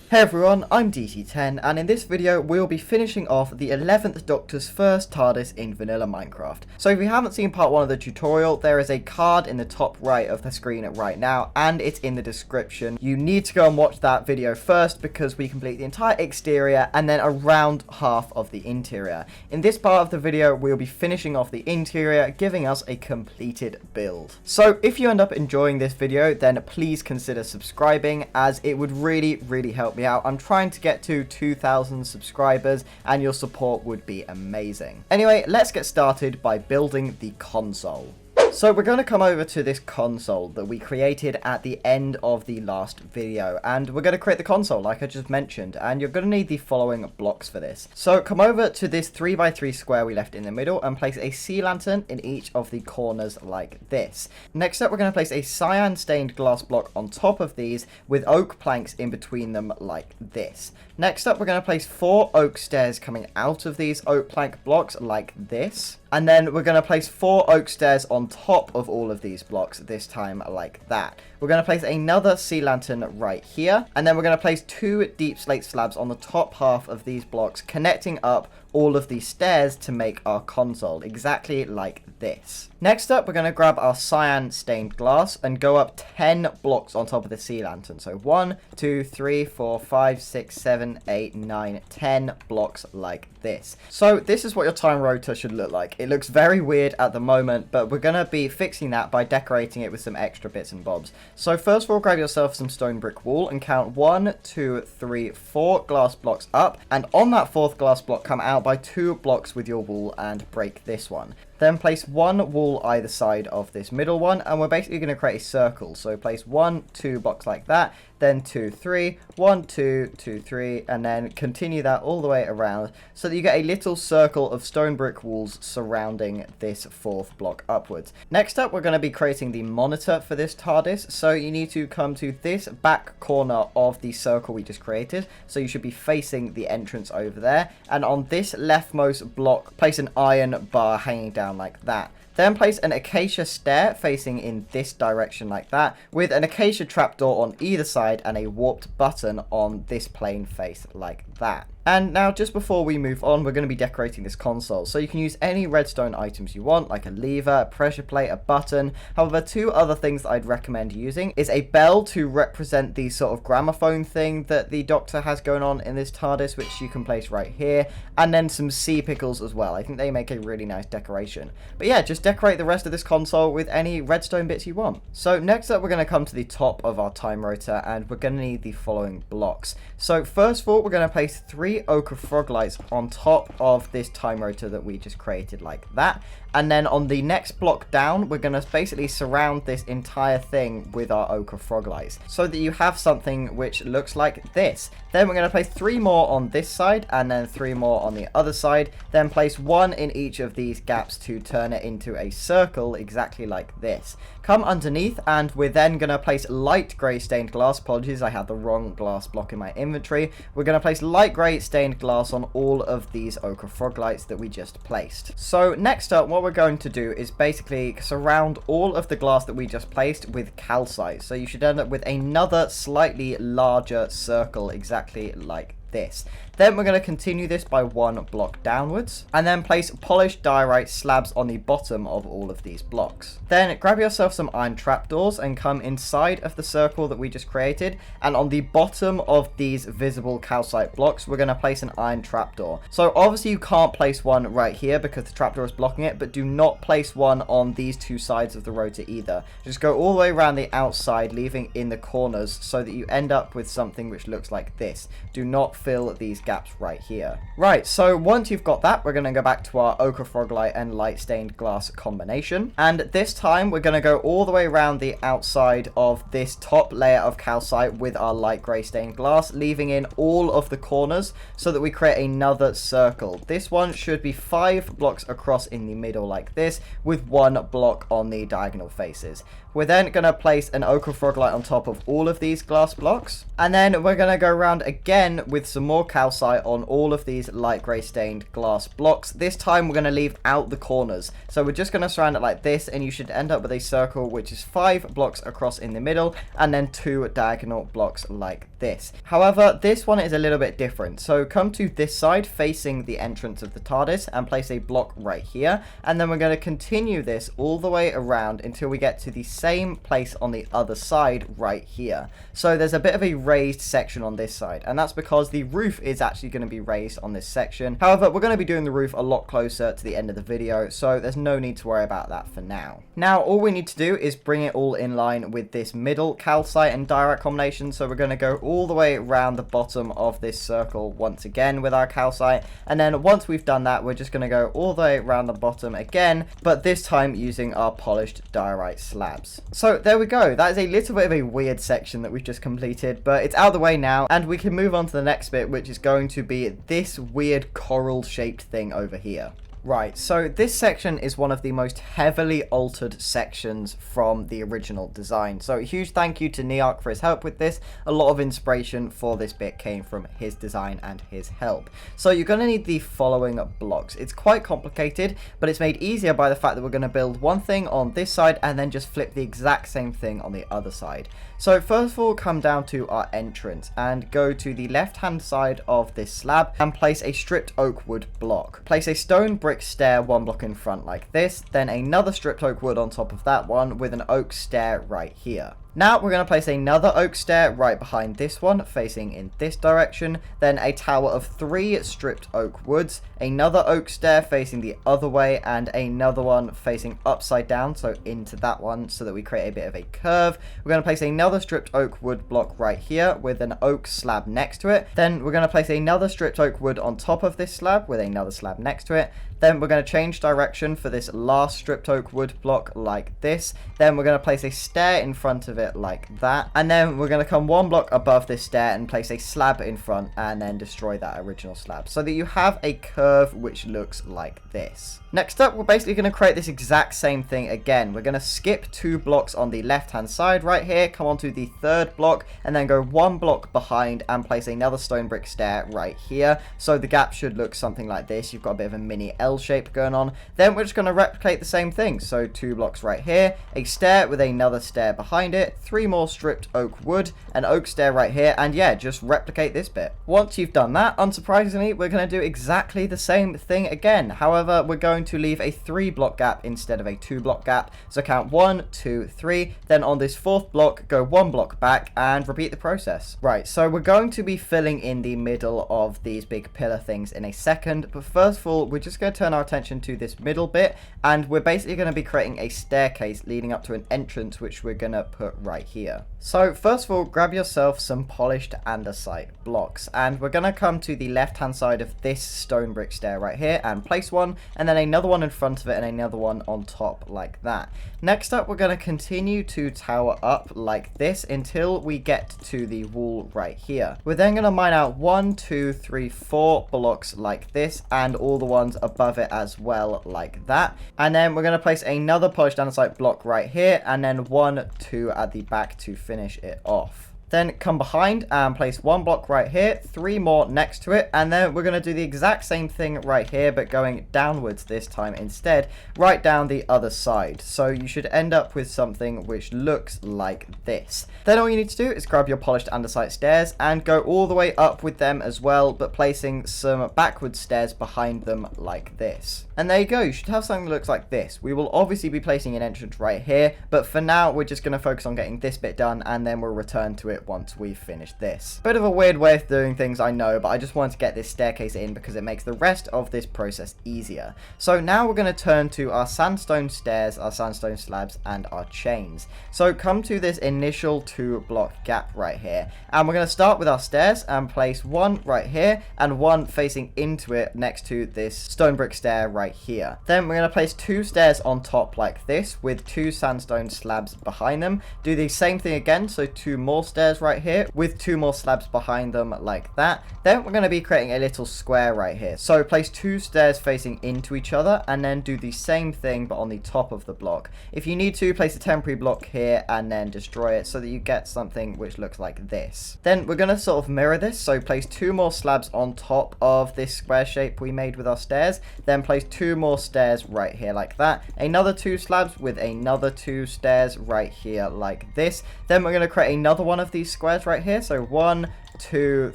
Hey everyone, I'm DT10 and in this video we'll be finishing off the 11th Doctor's first TARDIS in vanilla Minecraft. So if you haven't seen part 1 of the tutorial, there is a card in the top right of the screen right now and it's in the description. You need to go and watch that video first because we complete the entire exterior and then around half of the interior. In this part of the video we'll be finishing off the interior, giving us a completed build. So if you end up enjoying this video then please consider subscribing as it would really help me out. I'm trying to get to 2,000 subscribers and your support would be amazing. Anyway, let's get started by building the console. So we're going to come over to this console that we created at the end of the last video, and we're going to create the console like I just mentioned, and you're going to need the following blocks for this. So come over to this 3x3 square we left in the middle and place a sea lantern in each of the corners like this. Next up we're going to place a cyan stained glass block on top of these with oak planks in between them like this. Next up we're going to place 4 oak stairs coming out of these oak plank blocks like this. And then we're going to place 4 oak stairs on top of all of these blocks, this time like that. We're going to place another sea lantern right here. And then we're going to place 2 deep slate slabs on the top half of these blocks, connecting up all of these stairs to make our console, exactly like this. Next up, we're going to grab our cyan stained glass and go up 10 blocks on top of the sea lantern. So 1, 2, 3, 4, 5, 6, 7, 8, 9, 10 blocks like this. So this is what your time rotor should look like. It looks very weird at the moment, but we're going to be fixing that by decorating it with some extra bits and bobs. So first of all, grab yourself some stone brick wall and count 1, 2, 3, 4 glass blocks up. And on that 4th glass block, come out by 2 blocks with your wall and break this one. Then place 1 wall either side of this middle one, and we're basically going to create a circle. So place 1, 2 blocks like that, then 2, 3, 1, 2, 2, 3, and then continue that all the way around so that you get a little circle of stone brick walls surrounding this 4th block upwards. Next up, we're going to be creating the monitor for this TARDIS. So you need to come to this back corner of the circle we just created. So you should be facing the entrance over there. And on this leftmost block, place an iron bar hanging down like that. Then place an acacia stair facing in this direction like that, with an acacia trapdoor on either side and a warped button on this plane face like that. And now just before we move on, we're going to be decorating this console. So you can use any redstone items you want, like a lever, a pressure plate, a button. However, 2 other things that I'd recommend using is a bell to represent the sort of gramophone thing that the Doctor has going on in this TARDIS, which you can place right here. And then some sea pickles as well. I think they make a really nice decoration. But yeah, just decorate the rest of this console with any redstone bits you want. So next up, we're going to come to the top of our time rotor and we're going to need the following blocks. So first of all, we're going to place 3 ochre frog lights on top of this time rotor that we just created like that. And then on the next block down, we're going to basically surround this entire thing with our ochre frog lights so that you have something which looks like this. Then we're going to place 3 more on this side and then 3 more on the other side. Then place 1 in each of these gaps to turn it into a circle exactly like this. Come underneath and we're then going to place light grey stained glass. Apologies, I had the wrong glass block in my inventory. We're going to place light grey stained glass on all of these ochre frog lights that we just placed. So next up, what we're going to do is basically surround all of the glass that we just placed with calcite. So you should end up with another slightly larger circle exactly like this. Then we're going to continue this by 1 block downwards and then place polished diorite slabs on the bottom of all of these blocks. Then grab yourself some iron trapdoors and come inside of the circle that we just created, and on the bottom of these visible calcite blocks we're going to place an iron trapdoor. So obviously you can't place one right here because the trapdoor is blocking it, but do not place one on these 2 sides of the rotor either. Just go all the way around the outside, leaving in the corners so that you end up with something which looks like this. Do not fill these gaps right here. Right, so once you've got that, we're going to go back to our ochre frog light and light stained glass combination, and this time we're going to go all the way around the outside of this top layer of calcite with our light grey stained glass, leaving in all of the corners so that we create another circle. This one should be 5 blocks across in the middle like this, with 1 block on the diagonal faces. We're then going to place an ochre frog light on top of all of these glass blocks, and then we're going to go around again with some more calcite on all of these light grey stained glass blocks. This time we're going to leave out the corners, so we're just going to surround it like this, and you should end up with a circle which is 5 blocks across in the middle and then 2 diagonal blocks like this. However, this one is a little bit different. So come to this side facing the entrance of the TARDIS and place a block right here. And then we're going to continue this all the way around until we get to the same place on the other side right here. So there's a bit of a raised section on this side, and that's because the roof is actually going to be raised on this section. However, we're going to be doing the roof a lot closer to the end of the video, so there's no need to worry about that for now. Now, all we need to do is bring it all in line with this middle calcite and diorite combination. So we're going to go all the way around the bottom of this circle once again with our calcite, and then once we've done that, we're just going to go all the way around the bottom again, but this time using our polished diorite slabs. So there we go. That is a little bit of a weird section that we've just completed, but it's out of the way now, and we can move on to the next bit, which is going to be this weird coral shaped thing over here. Right, so this section is one of the most heavily altered sections from the original design. So a huge thank you to Neark for his help with this. A lot of inspiration for this bit came from his design and his help. So you're going to need the following blocks. It's quite complicated, but it's made easier by the fact that we're going to build one thing on this side and then just flip the exact same thing on the other side. So first of all, come down to our entrance and go to the left hand side of this slab and place a stripped oak wood block. Place a stone brick stair one block in front like this, then another stripped oak wood on top of that one with an oak stair right here. Now we're going to place another oak stair right behind this one, facing in this direction, then a tower of 3 stripped oak woods, another oak stair facing the other way, and another one facing upside down, so into that one, so that we create a bit of a curve. We're going to place another stripped oak wood block right here with an oak slab next to it. Then we're going to place another stripped oak wood on top of this slab with another slab next to it. Then we're going to change direction for this last stripped oak wood block like this. Then we're going to place a stair in front of it like that. And then we're going to come one block above this stair and place a slab in front and then destroy that original slab so that you have a curve which looks like this. Next up, we're basically going to create this exact same thing again. We're going to skip 2 blocks on the left hand side right here, come onto the 3rd block and then go 1 block behind and place another stone brick stair right here. So the gap should look something like this. You've got a bit of a mini L shape going on. Then we're just going to replicate the same thing. So 2 blocks right here, a stair with another stair behind it, 3 more stripped oak wood, an oak stair right here, and yeah, just replicate this bit. Once you've done that, unsurprisingly, we're going to do exactly the same thing again. However, we're going to leave a 3 block gap instead of a 2 block gap. So count 1, 2, 3, then on this 4th block, go 1 block back and repeat the process. Right, so we're going to be filling in the middle of these big pillar things in a second, but first of all, we're just going to turn our attention to this middle bit, and we're basically going to be creating a staircase leading up to an entrance, which we're going to put right here. So first of all, grab yourself some polished andesite blocks, and we're going to come to the left hand side of this stone brick stair right here and place one, and then another one in front of it and another one on top like that. Next up, we're going to continue to tower up like this until we get to the wall right here. We're then going to mine out 1, 2, 3, 4 blocks like this, and all the ones above it as well like that. And then we're going to place another polished andesite block right here, and then 1, 2 at the back to finish it off. Then come behind and place 1 block right here, 3 more next to it, and then we're going to do the exact same thing right here, but going downwards this time instead, right down the other side. So you should end up with something which looks like this. Then all you need to do is grab your polished andesite stairs and go all the way up with them as well, but placing some backward stairs behind them like this. And there you go, you should have something that looks like this. We will obviously be placing an entrance right here, but for now we're just going to focus on getting this bit done, and then we'll return to it once we've finished this. Bit of a weird way of doing things, I know, but I just wanted to get this staircase in because it makes the rest of this process easier. So now we're going to turn to our sandstone stairs, our sandstone slabs, and our chains. So come to this initial 2 block gap right here, and we're going to start with our stairs and place 1 right here and 1 facing into it next to this stone brick stair right here. Then we're going to place 2 stairs on top like this with 2 sandstone slabs behind them. Do the same thing again, so 2 more stairs right here with 2 more slabs behind them like that. Then we're going to be creating a little square right here. So place 2 stairs facing into each other and then do the same thing but on the top of the block. If you need to, place a temporary block here and then destroy it so that you get something which looks like this. Then we're going to sort of mirror this, so place 2 more slabs on top of this square shape we made with our stairs, then place 2 more stairs right here like that, another 2 slabs with another 2 stairs right here like this. Then we're going to create another one of these these squares right here. So 1, 2,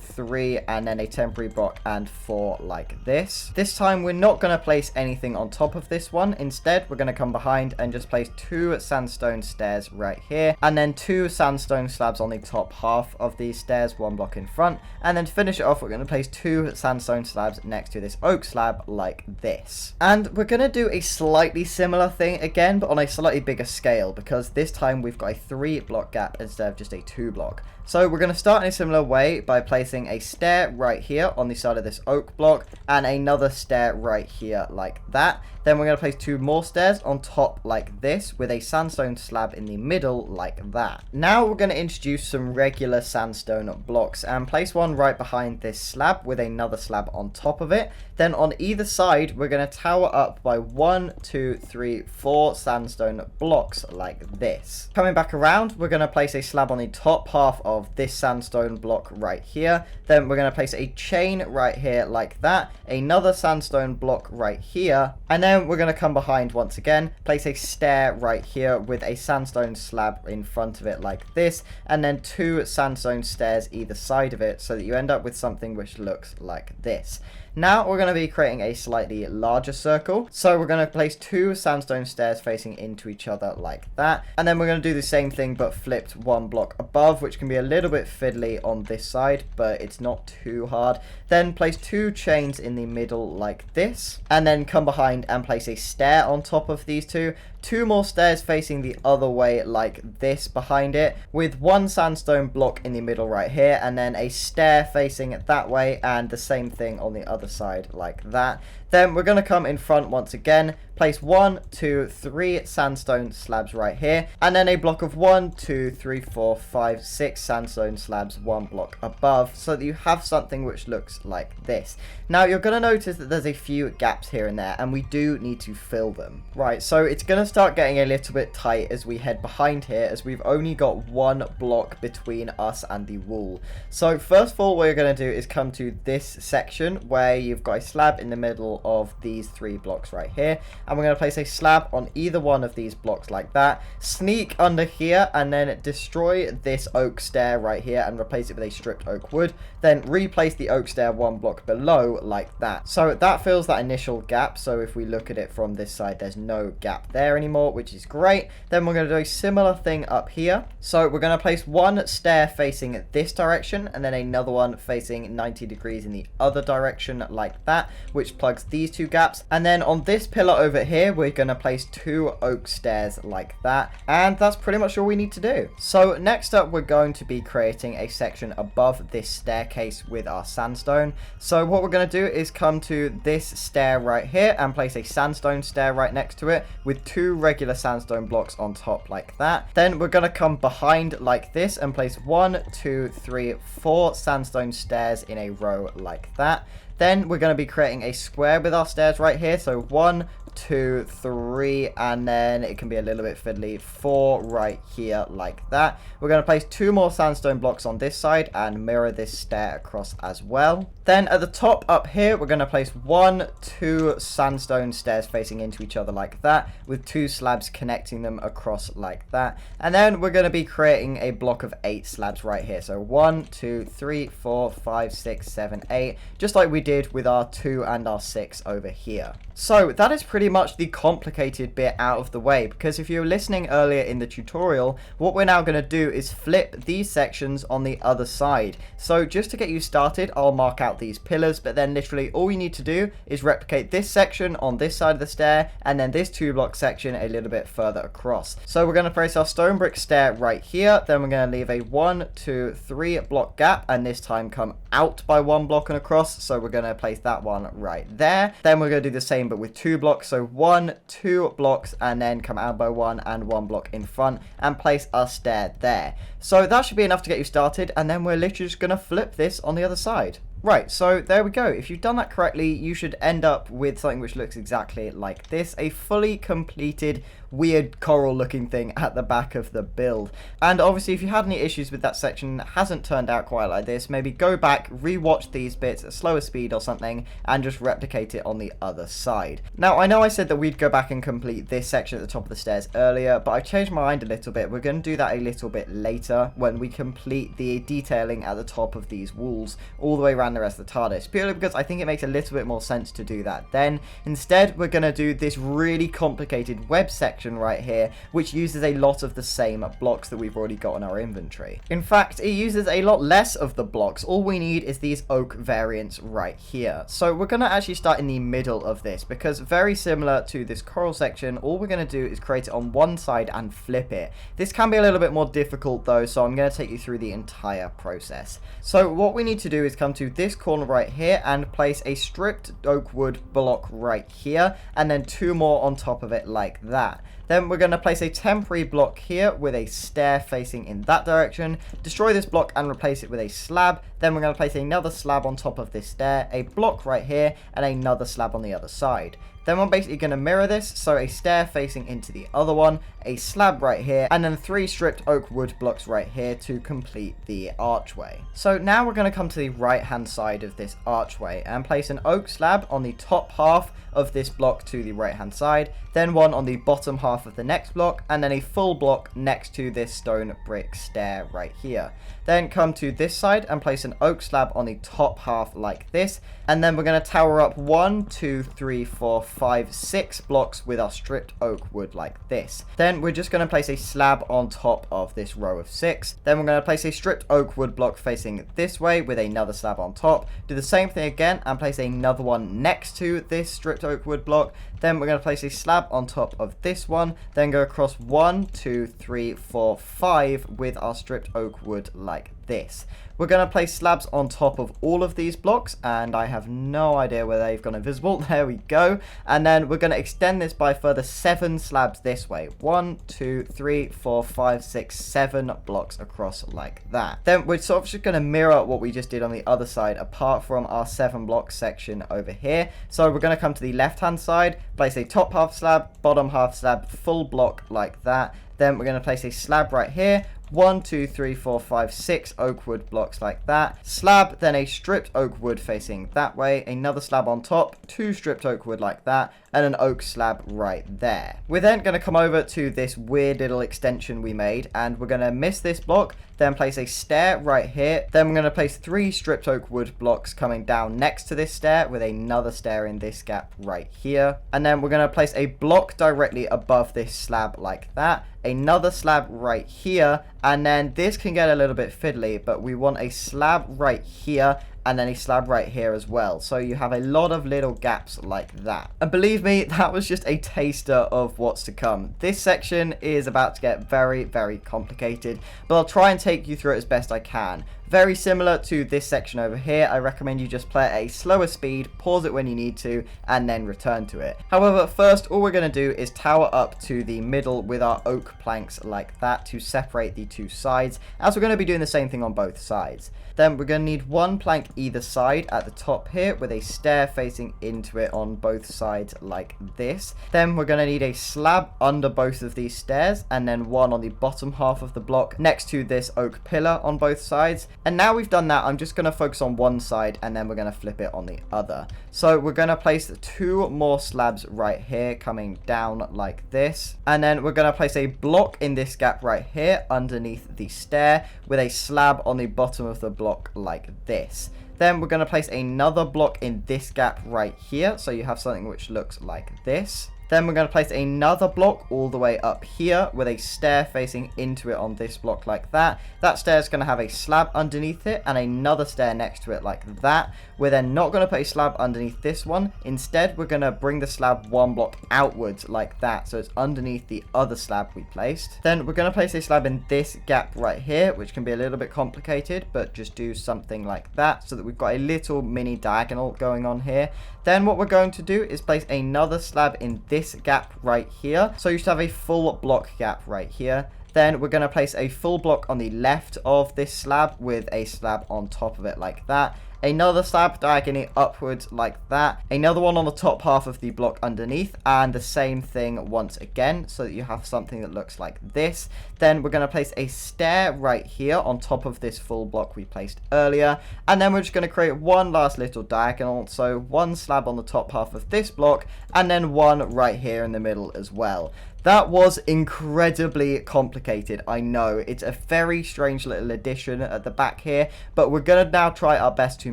3, and then a temporary block and 4 like this. This time we're not going to place anything on top of this one. Instead, we're going to come behind and just place 2 sandstone stairs right here, and then 2 sandstone slabs on the top half of these stairs, 1 block in front. And then to finish it off, we're going to place 2 sandstone slabs next to this oak slab like this. And we're going to do a slightly similar thing again, but on a slightly bigger scale, because this time we've got a 3 block gap instead of just a 2 block. So we're going to start in a similar way by placing a stair right here on the side of this oak block and another stair right here like that. Then we're going to place 2 more stairs on top like this with a sandstone slab in the middle like that. Now we're going to introduce some regular sandstone blocks and place one right behind this slab with another slab on top of it. Then on either side, we're going to tower up by 1, 2, 3, 4 sandstone blocks like this. Coming back around, we're going to place a slab on the top half of this sandstone block right here. Then we're going to place a chain right here like that, another sandstone block right here, and then we're going to come behind once again, place a stair right here with a sandstone slab in front of it like this, and then 2 sandstone stairs either side of it, so that you end up with something which looks like this. Now we're going to be creating a slightly larger circle. So we're going to place 2 sandstone stairs facing into each other like that. And then we're going to do the same thing but flipped 1 block above, which can be a little bit fiddly on this side, but it's not too hard. Then place 2 chains in the middle like this. And then come behind and place a stair on top of these 2. 2 more stairs facing the other way like this behind it, with 1 sandstone block in the middle right here, and then a stair facing it that way, and the same thing on the other side like that. Then we're going to come in front once again, place 1, 2, 3 sandstone slabs right here, and then a block of 1, 2, 3, 4, 5, 6 sandstone slabs 1 block above, so that you have something which looks like this. Now you're going to notice that there's a few gaps here and there, and we do need to fill them. Right, so it's going to start getting a little bit tight as we head behind here, as we've only got 1 block between us and the wall. So first of all, what you're going to do is come to this section where you've got a slab in the middle of these 3 blocks right here, and we're going to place a slab on either one of these blocks like that, sneak under here, and then destroy this oak stair right here and replace it with a stripped oak wood, then replace the oak stair 1 block below like that. So that fills that initial gap. So if we look at it from this side, there's no gap there anymore, which is great. Then we're going to do a similar thing up here. So we're going to place 1 stair facing this direction and then another one facing 90 degrees in the other direction like that, which plugs these 2 gaps. And then on this pillar over here, we're going to place 2 oak stairs like that, and that's pretty much all we need to do. So next up, we're going to be creating a section above this staircase with our sandstone. So what we're going to do is come to this stair right here and place a sandstone stair right next to it with 2 regular sandstone blocks on top like that. Then we're going to come behind like this and place 1, 2, 3, 4 sandstone stairs in a row like that. Then we're going to be creating a square with our stairs right here. So 1, 2, 3, and then it can be a little bit fiddly, 4 right here like that. We're going to place 2 more sandstone blocks on this side and mirror this stair across as well. Then at the top up here, we're going to place 1, 2 sandstone stairs facing into each other like that, with 2 slabs connecting them across like that. And then we're going to be creating a block of 8 slabs right here. So 1, 2, 3, 4, 5, 6, 7, 8, just like we did with our 2 and our 6 over here. So that is pretty much the complicated bit out of the way, because if you were listening earlier in the tutorial, what we're now going to do is flip these sections on the other side. So just to get you started, I'll mark out these pillars, but then literally all you need to do is replicate this section on this side of the stair, and then this 2 block section a little bit further across. So we're going to place our stone brick stair right here, then we're going to leave a 1, 2, 3 block gap, and this time come out by 1 block and across. So we're going to place that one right there. Then we're going to do the same but with 2 blocks. So 1, 2 blocks, and then come out by 1 and 1 block in front and place our stair there. So that should be enough to get you started, and then we're literally just going to flip this on the other side. Right, so there we go. If you've done that correctly, you should end up with something which looks exactly like this. A fully completed, weird coral looking thing at the back of the build. And obviously, if you had any issues with that section that hasn't turned out quite like this, maybe go back, rewatch these bits at slower speed or something, and just replicate it on the other side. Now, I know I said that we'd go back and complete this section at the top of the stairs earlier, but I've changed my mind a little bit. We're going to do that a little bit later when we complete the detailing at the top of these walls all the way around the rest of the TARDIS, purely because I think it makes a little bit more sense to do that then. Instead, we're going to do this really complicated web section right here, which uses a lot of the same blocks that we've already got in our inventory. In fact, it uses a lot less of the blocks. All we need is these oak variants right here. So we're going to actually start in the middle of this, because very similar to this coral section, all we're going to do is create it on one side and flip it. This can be a little bit more difficult though, so I'm going to take you through the entire process. So what we need to do is come to this corner right here and place a stripped oak wood block right here, and then two more on top of it like that. Then we're going to place a temporary block here with a stair facing in that direction, destroy this block and replace it with a slab. Then we're going to place another slab on top of this stair, a block right here, and another slab on the other side. Then we're basically going to mirror this, so a stair facing into the other one, a slab right here, and then 3 stripped oak wood blocks right here to complete the archway. So now we're going to come to the right hand side of this archway and place an oak slab on the top half of this block to the right hand side, then one on the bottom half of the next block, and then a full block next to this stone brick stair right here. Then come to this side and place an oak slab on the top half like this, and then we're going to tower up 1, 2, 3, 4, 5, 6 blocks with our stripped oak wood like this. Then we're just going to place a slab on top of this row of 6. Then we're going to place a stripped oak wood block facing this way with another slab on top. Do the same thing again and place another one next to this stripped oak wood block. Then we're going to place a slab on top of this one, then go across 1, 2, 3, 4, 5 with our stripped oak wood like this. We're going to place slabs on top of all of these blocks, and I have no idea where they've gone invisible. There we go. And then we're going to extend this by a further 7 slabs this way. 1, 2, 3, 4, 5, 6, 7 blocks across like that. Then we're sort of just going to mirror what we just did on the other side, apart from our 7 block section over here. So we're going to come to the left hand side, place a top half slab, bottom half slab, full block like that. Then we're going to place a slab right here. 1, 2, 3, 4, 5, 6 oak wood blocks like that. Slab, then a stripped oak wood facing that way. Another slab on top, 2 stripped oak wood like that, and an oak slab right there. We're then going to come over to this weird little extension we made, and we're going to miss this block, then place a stair right here. Then we're going to place 3 stripped oak wood blocks coming down next to this stair with another stair in this gap right here. And then we're going to place a block directly above this slab like that. Another slab right here, and then this can get a little bit fiddly, but we want a slab right here and then a slab right here as well. So you have a lot of little gaps like that. And believe me, that was just a taster of what's to come. This section is about to get very, very complicated, but I'll try and take you through it as best I can. Very similar to this section over here, I recommend you just play at a slower speed, pause it when you need to, and then return to it. However, first, all we're going to do is tower up to the middle with our oak planks like that to separate the 2 sides, as we're going to be doing the same thing on both sides. Then we're going to need 1 plank either side at the top here with a stair facing into it on both sides like this. Then we're going to need a slab under both of these stairs, and then 1 on the bottom half of the block next to this oak pillar on both sides. And now we've done that, I'm just going to focus on one side and then we're going to flip it on the other. So we're going to place 2 more slabs right here coming down like this. And then we're going to place a block in this gap right here underneath the stair with a slab on the bottom of the block like this. Then we're going to place another block in this gap right here, so you have something which looks like this. Then we're going to place another block all the way up here with a stair facing into it on this block like that. That stair is going to have a slab underneath it and another stair next to it like that. We're then not going to put a slab underneath this one. Instead, we're going to bring the slab 1 block outwards like that, so it's underneath the other slab we placed. Then we're going to place a slab in this gap right here, which can be a little bit complicated, but just do something like that so that we've got a little mini diagonal going on here. Then what we're going to do is place another slab in this gap right here. So you should have a full block gap right here. Then we're going to place a full block on the left of this slab with a slab on top of it like that. another slab diagonally upwards like that, another one on the top half of the block underneath, and the same thing once again, so that you have something that looks like this. Then we're going to place a stair right here on top of this full block we placed earlier, and then we're just going to create one last little diagonal, so one slab on the top half of this block, and then one right here in the middle as well. That was incredibly complicated, I know. It's a very strange little addition at the back here, but we're going to now try our best to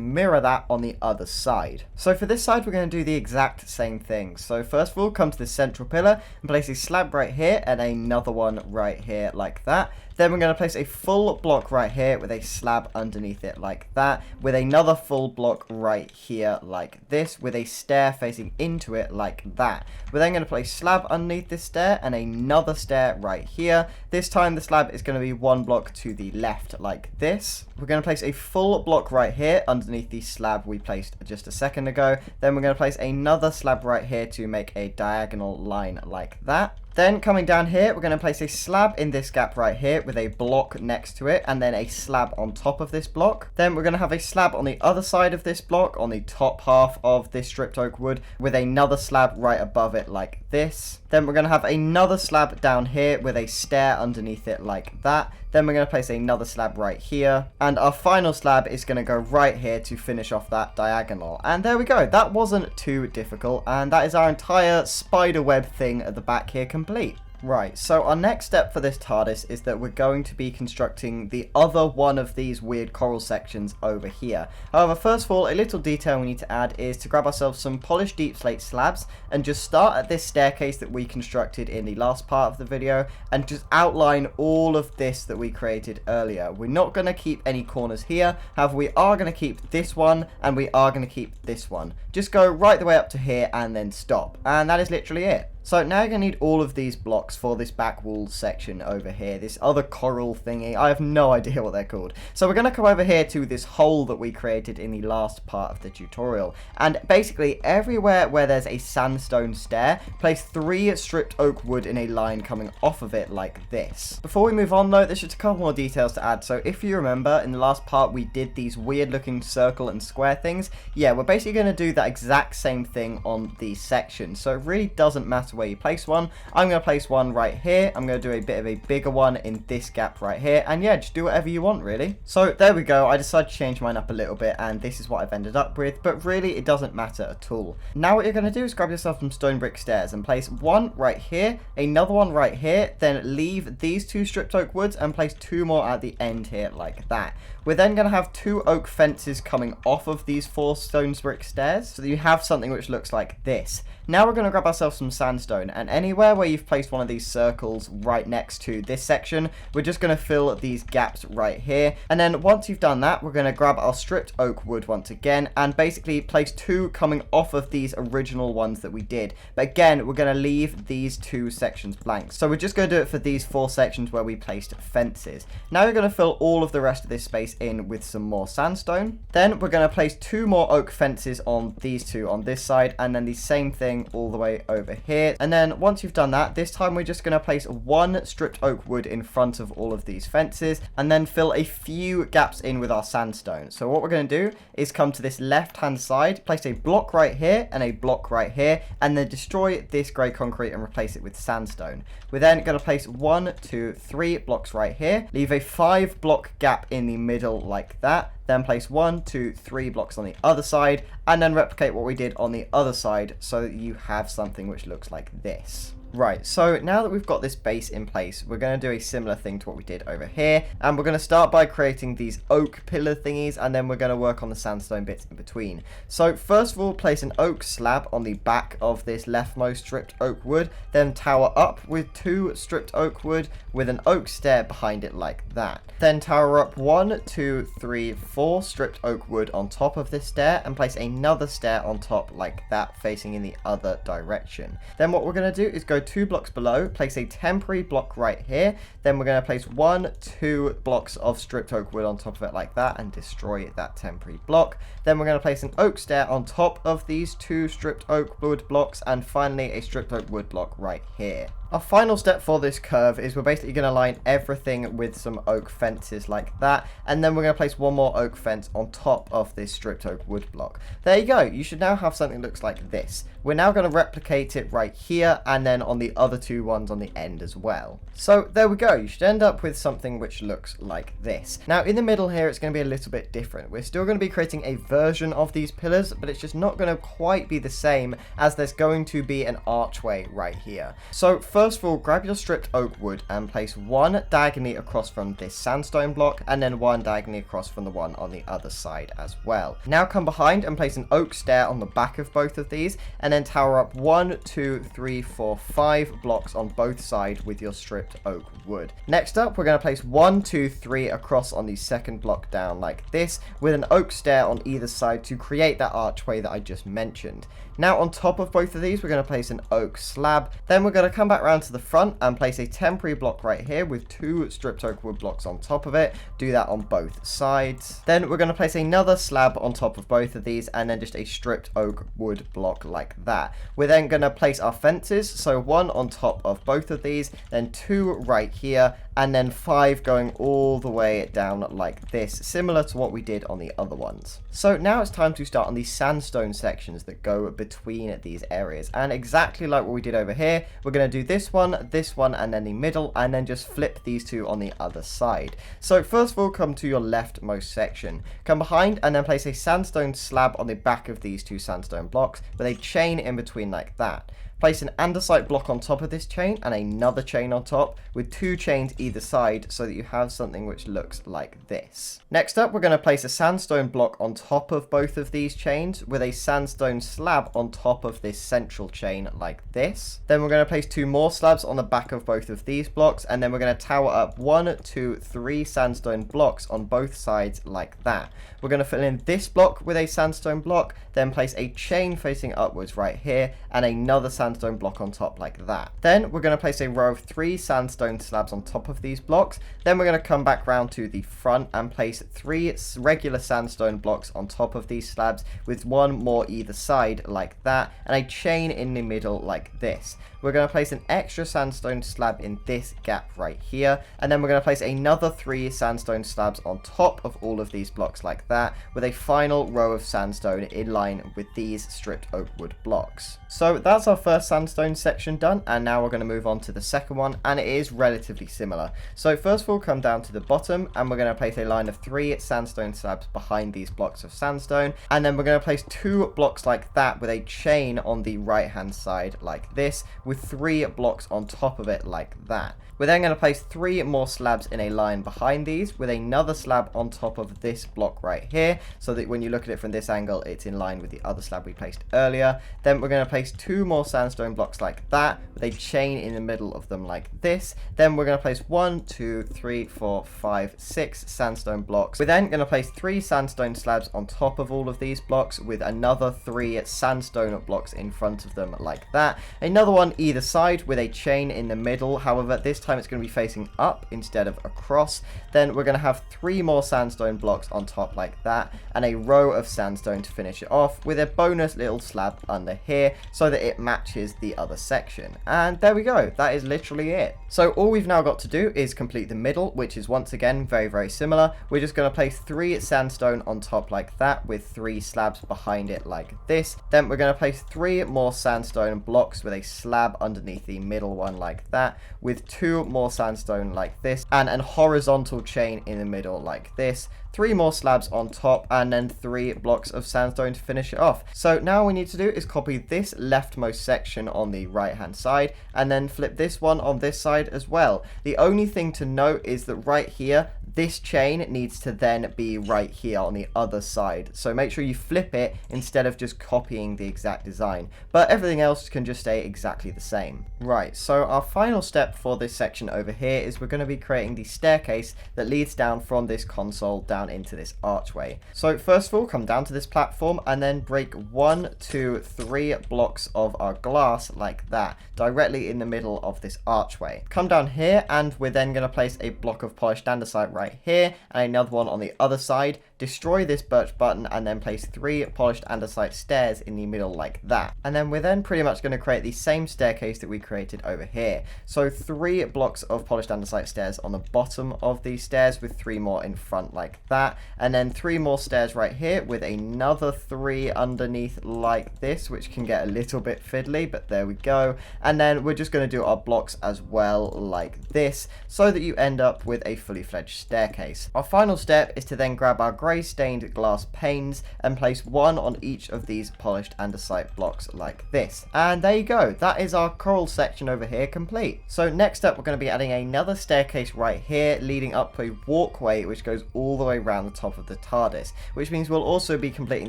mirror that on the other side. So for this side, we're going to do the exact same thing. So first of all, come to the central pillar and place a slab right here and another one right here like that. Then we're going to place a full block right here with a slab underneath it like that, with another full block right here like this, with a stair facing into it like that. We're then going to place slab underneath this stair and another stair right here. This time the slab is going to be one block to the left like this. We're going to place a full block right here underneath the slab we placed just a second ago. Then we're going to place another slab right here to make a diagonal line like that. Then coming down here, we're going to place a slab in this gap right here with a block next to it, and then a slab on top of this block. Then we're going to have a slab on the other side of this block, on the top half of this stripped oak wood, with another slab right above it like this. Then we're going to have another slab down here with a stair underneath it like that. Then we're going to place another slab right here. And our final slab is going to go right here to finish off that diagonal. And there we go. That wasn't too difficult. And that is our entire spider web thing at the back here complete. Right, so our next step for this TARDIS is that we're going to be constructing the other one of these weird coral sections over here. However, first of all, a little detail we need to add is to grab ourselves some polished deep slate slabs and just start at this staircase that we constructed in the last part of the video and just outline all of this that we created earlier. We're not going to keep any corners here, however, we are going to keep this one and we are going to keep this one. Just go right the way up to here and then stop. And that is literally it. So now you're going to need all of these blocks for this back wall section over here, this other coral thingy. I have no idea what they're called. So we're going to come over here to this hole that we created in the last part of the tutorial. And basically everywhere where there's a sandstone stair, place 3 stripped oak wood in a line coming off of it like this. Before we move on though, there's just a couple more details to add. So if you remember, in the last part we did these weird looking circle and square things. Yeah, we're basically going to do that exact same thing on these sections. So it really doesn't matter where you place one. I'm going to place one right here. I'm going to do a bit of a bigger one in this gap right here, and yeah, just do whatever you want really. So there we go. I decided to change mine up a little bit and this is what I've ended up with, but really it doesn't matter at all. Now what you're going to do is grab yourself some stone brick stairs and place one right here, another one right here, then leave these 2 stripped oak woods and place 2 more at the end here like that. We're then going to have 2 oak fences coming off of these 4 stone brick stairs so that you have something which looks like this. Now we're going to grab ourselves some sandstone, and anywhere where you've placed one of these circles right next to this section, we're just going to fill these gaps right here. And then once you've done that, we're going to grab our stripped oak wood once again and basically place 2 coming off of these original ones that we did. But again, we're going to leave these 2 sections blank. So we're just going to do it for these 4 sections where we placed fences. Now we're going to fill all of the rest of this space in with some more sandstone. Then we're going to place 2 more oak fences on these 2 on this side, and then the same thing all the way over here. And then once you've done that, this time we're just going to place 1 stripped oak wood in front of all of these fences and then fill a few gaps in with our sandstone. So what we're going to do is come to this left hand side, place a block right here and a block right here, and then destroy this grey concrete and replace it with sandstone. We're then going to place 1, 2, 3 blocks right here, leave a 5 block gap in the middle like that, then place 1, 2, 3 blocks on the other side, and then replicate what we did on the other side so that you have something which looks like this. Right, so now that we've got this base in place, we're going to do a similar thing to what we did over here, and we're going to start by creating these oak pillar thingies, and then we're going to work on the sandstone bits in between. So first of all, place an oak slab on the back of this leftmost stripped oak wood, then tower up with 2 stripped oak wood with an oak stair behind it like that. Then tower up 1, 2, 3, 4 stripped oak wood on top of this stair, and place another stair on top like that, facing in the other direction. Then what we're going to do is go 2 blocks below, place a temporary block right here, then we're going to place 1, 2 blocks of stripped oak wood on top of it like that and destroy that temporary block. Then we're going to place an oak stair on top of these 2 stripped oak wood blocks, and finally a stripped oak wood block right here. Our final step for this curve is we're basically going to line everything with some oak fences like that, and then we're going to place one more oak fence on top of this stripped oak wood block. There you go. You should now have something that looks like this. We're now going to replicate it right here and then on the other two ones on the end as well. So there we go. You should end up with something which looks like this. Now in the middle here it's going to be a little bit different. We're still going to be creating a version of these pillars, but it's just not going to quite be the same, as there's going to be an archway right here. So first of all, grab your stripped oak wood and place one diagonally across from this sandstone block and then one diagonally across from the one on the other side as well. Now come behind and place an oak stair on the back of both of these, and then tower up 1, 2, 3, 4, 5 blocks on both sides with your stripped oak wood. Next up, we're going to place 1, 2, 3 across on the second block down like this, with an oak stair on either side to create that archway that I just mentioned. Now on top of both of these, we're going to place an oak slab. Then we're going to come back around to the front and place a temporary block right here with 2 stripped oak wood blocks on top of it. Do that on both sides. Then we're going to place another slab on top of both of these, and then just a stripped oak wood block like that. We're then going to place our fences, so 1 on top of both of these, then 2 right here, and then 5 going all the way down like this, similar to what we did on the other ones. So now it's time to start on the sandstone sections that go between these areas, and exactly like what we did over here, we're going to do this one, and then the middle, and then just flip these two on the other side. So first of all, come to your leftmost section, come behind and then place a sandstone slab on the back of these 2 sandstone blocks with a chain in between like that. Place an andesite block on top of this chain and another chain on top with 2 chains either side, so that you have something which looks like this. Next up, we're going to place a sandstone block on top of both of these chains with a sandstone slab on top of this central chain like this. Then we're going to place 2 more slabs on the back of both of these blocks, and then we're going to tower up 1, 2, 3 sandstone blocks on both sides like that. We're going to fill in this block with a sandstone block, then place a chain facing upwards right here and another sandstone block on top like that. Then we're going to place a row of 3 sandstone slabs on top of these blocks. Then we're going to come back round to the front and place 3 regular sandstone blocks on top of these slabs with 1 more either side like that, and a chain in the middle like this. We're going to place an extra sandstone slab in this gap right here, and then we're going to place another 3 sandstone slabs on top of all of these blocks like that, with a final row of sandstone in line with these stripped oak wood blocks. So that's our first sandstone section done, and now we're going to move on to the second one, and it is relatively similar. So first of all, come down to the bottom, and we're going to place a line of 3 sandstone slabs behind these blocks of sandstone, and then we're going to place 2 blocks like that with a chain on the right hand side like this, with 3 blocks on top of it like that. We're then going to place 3 more slabs in a line behind these with another slab on top of this block right here, so that when you look at it from this angle, it's in line with the other slab we placed earlier. Then we're going to place 2 more sandstone blocks like that with a chain in the middle of them like this. Then we're going to place 1, 2, 3, 4, 5, 6 sandstone blocks. We're then going to place 3 sandstone slabs on top of all of these blocks with another 3 sandstone blocks in front of them like that. Another one either side with a chain in the middle. However, this time it's going to be facing up instead of across. Then we're going to have 3 more sandstone blocks on top like that, and a row of sandstone to finish it off, with a bonus little slab under here so that it matches the other section. And there we go. That is literally it. So all we've now got to do is complete the middle, which is once again very similar. We're just going to place 3 sandstone on top like that with 3 slabs behind it like this. Then we're going to place 3 more sandstone blocks with a slab underneath the middle one like that, with 2 more sandstone like this, and a horizontal chain in the middle like this. 3 more slabs on top, and then 3 blocks of sandstone to finish it off. So now all we need to do is copy this leftmost section on the right hand side, and then flip this one on this side as well. The only thing to note is that right here, this chain needs to then be right here on the other side. So make sure you flip it instead of just copying the exact design. But everything else can just stay exactly the same. Right, so our final step for this section over here is we're going to be creating the staircase that leads down from this console down into this archway. So first of all, come down to this platform and then break 1, 2, 3 blocks of our glass like that, directly in the middle of this archway. Come down here, and we're then going to place a block of polished andesite right right here, and another one on the other side. Destroy this birch button, and then place 3 polished andesite stairs in the middle like that. And then we're then pretty much going to create the same staircase that we created over here. So 3 blocks of polished andesite stairs on the bottom of these stairs, with 3 more in front like that. And then 3 more stairs right here with another 3 underneath like this, which can get a little bit fiddly, but there we go. And then we're just going to do our blocks as well like this, so that you end up with a fully fledged staircase. Our final step is to then grab our grey stained glass panes and place 1 on each of these polished andesite blocks like this. And there you go, that is our coral section over here complete. So next up, we're going to be adding another staircase right here, leading up to a walkway which goes all the way around the top of the TARDIS, which means we'll also be completing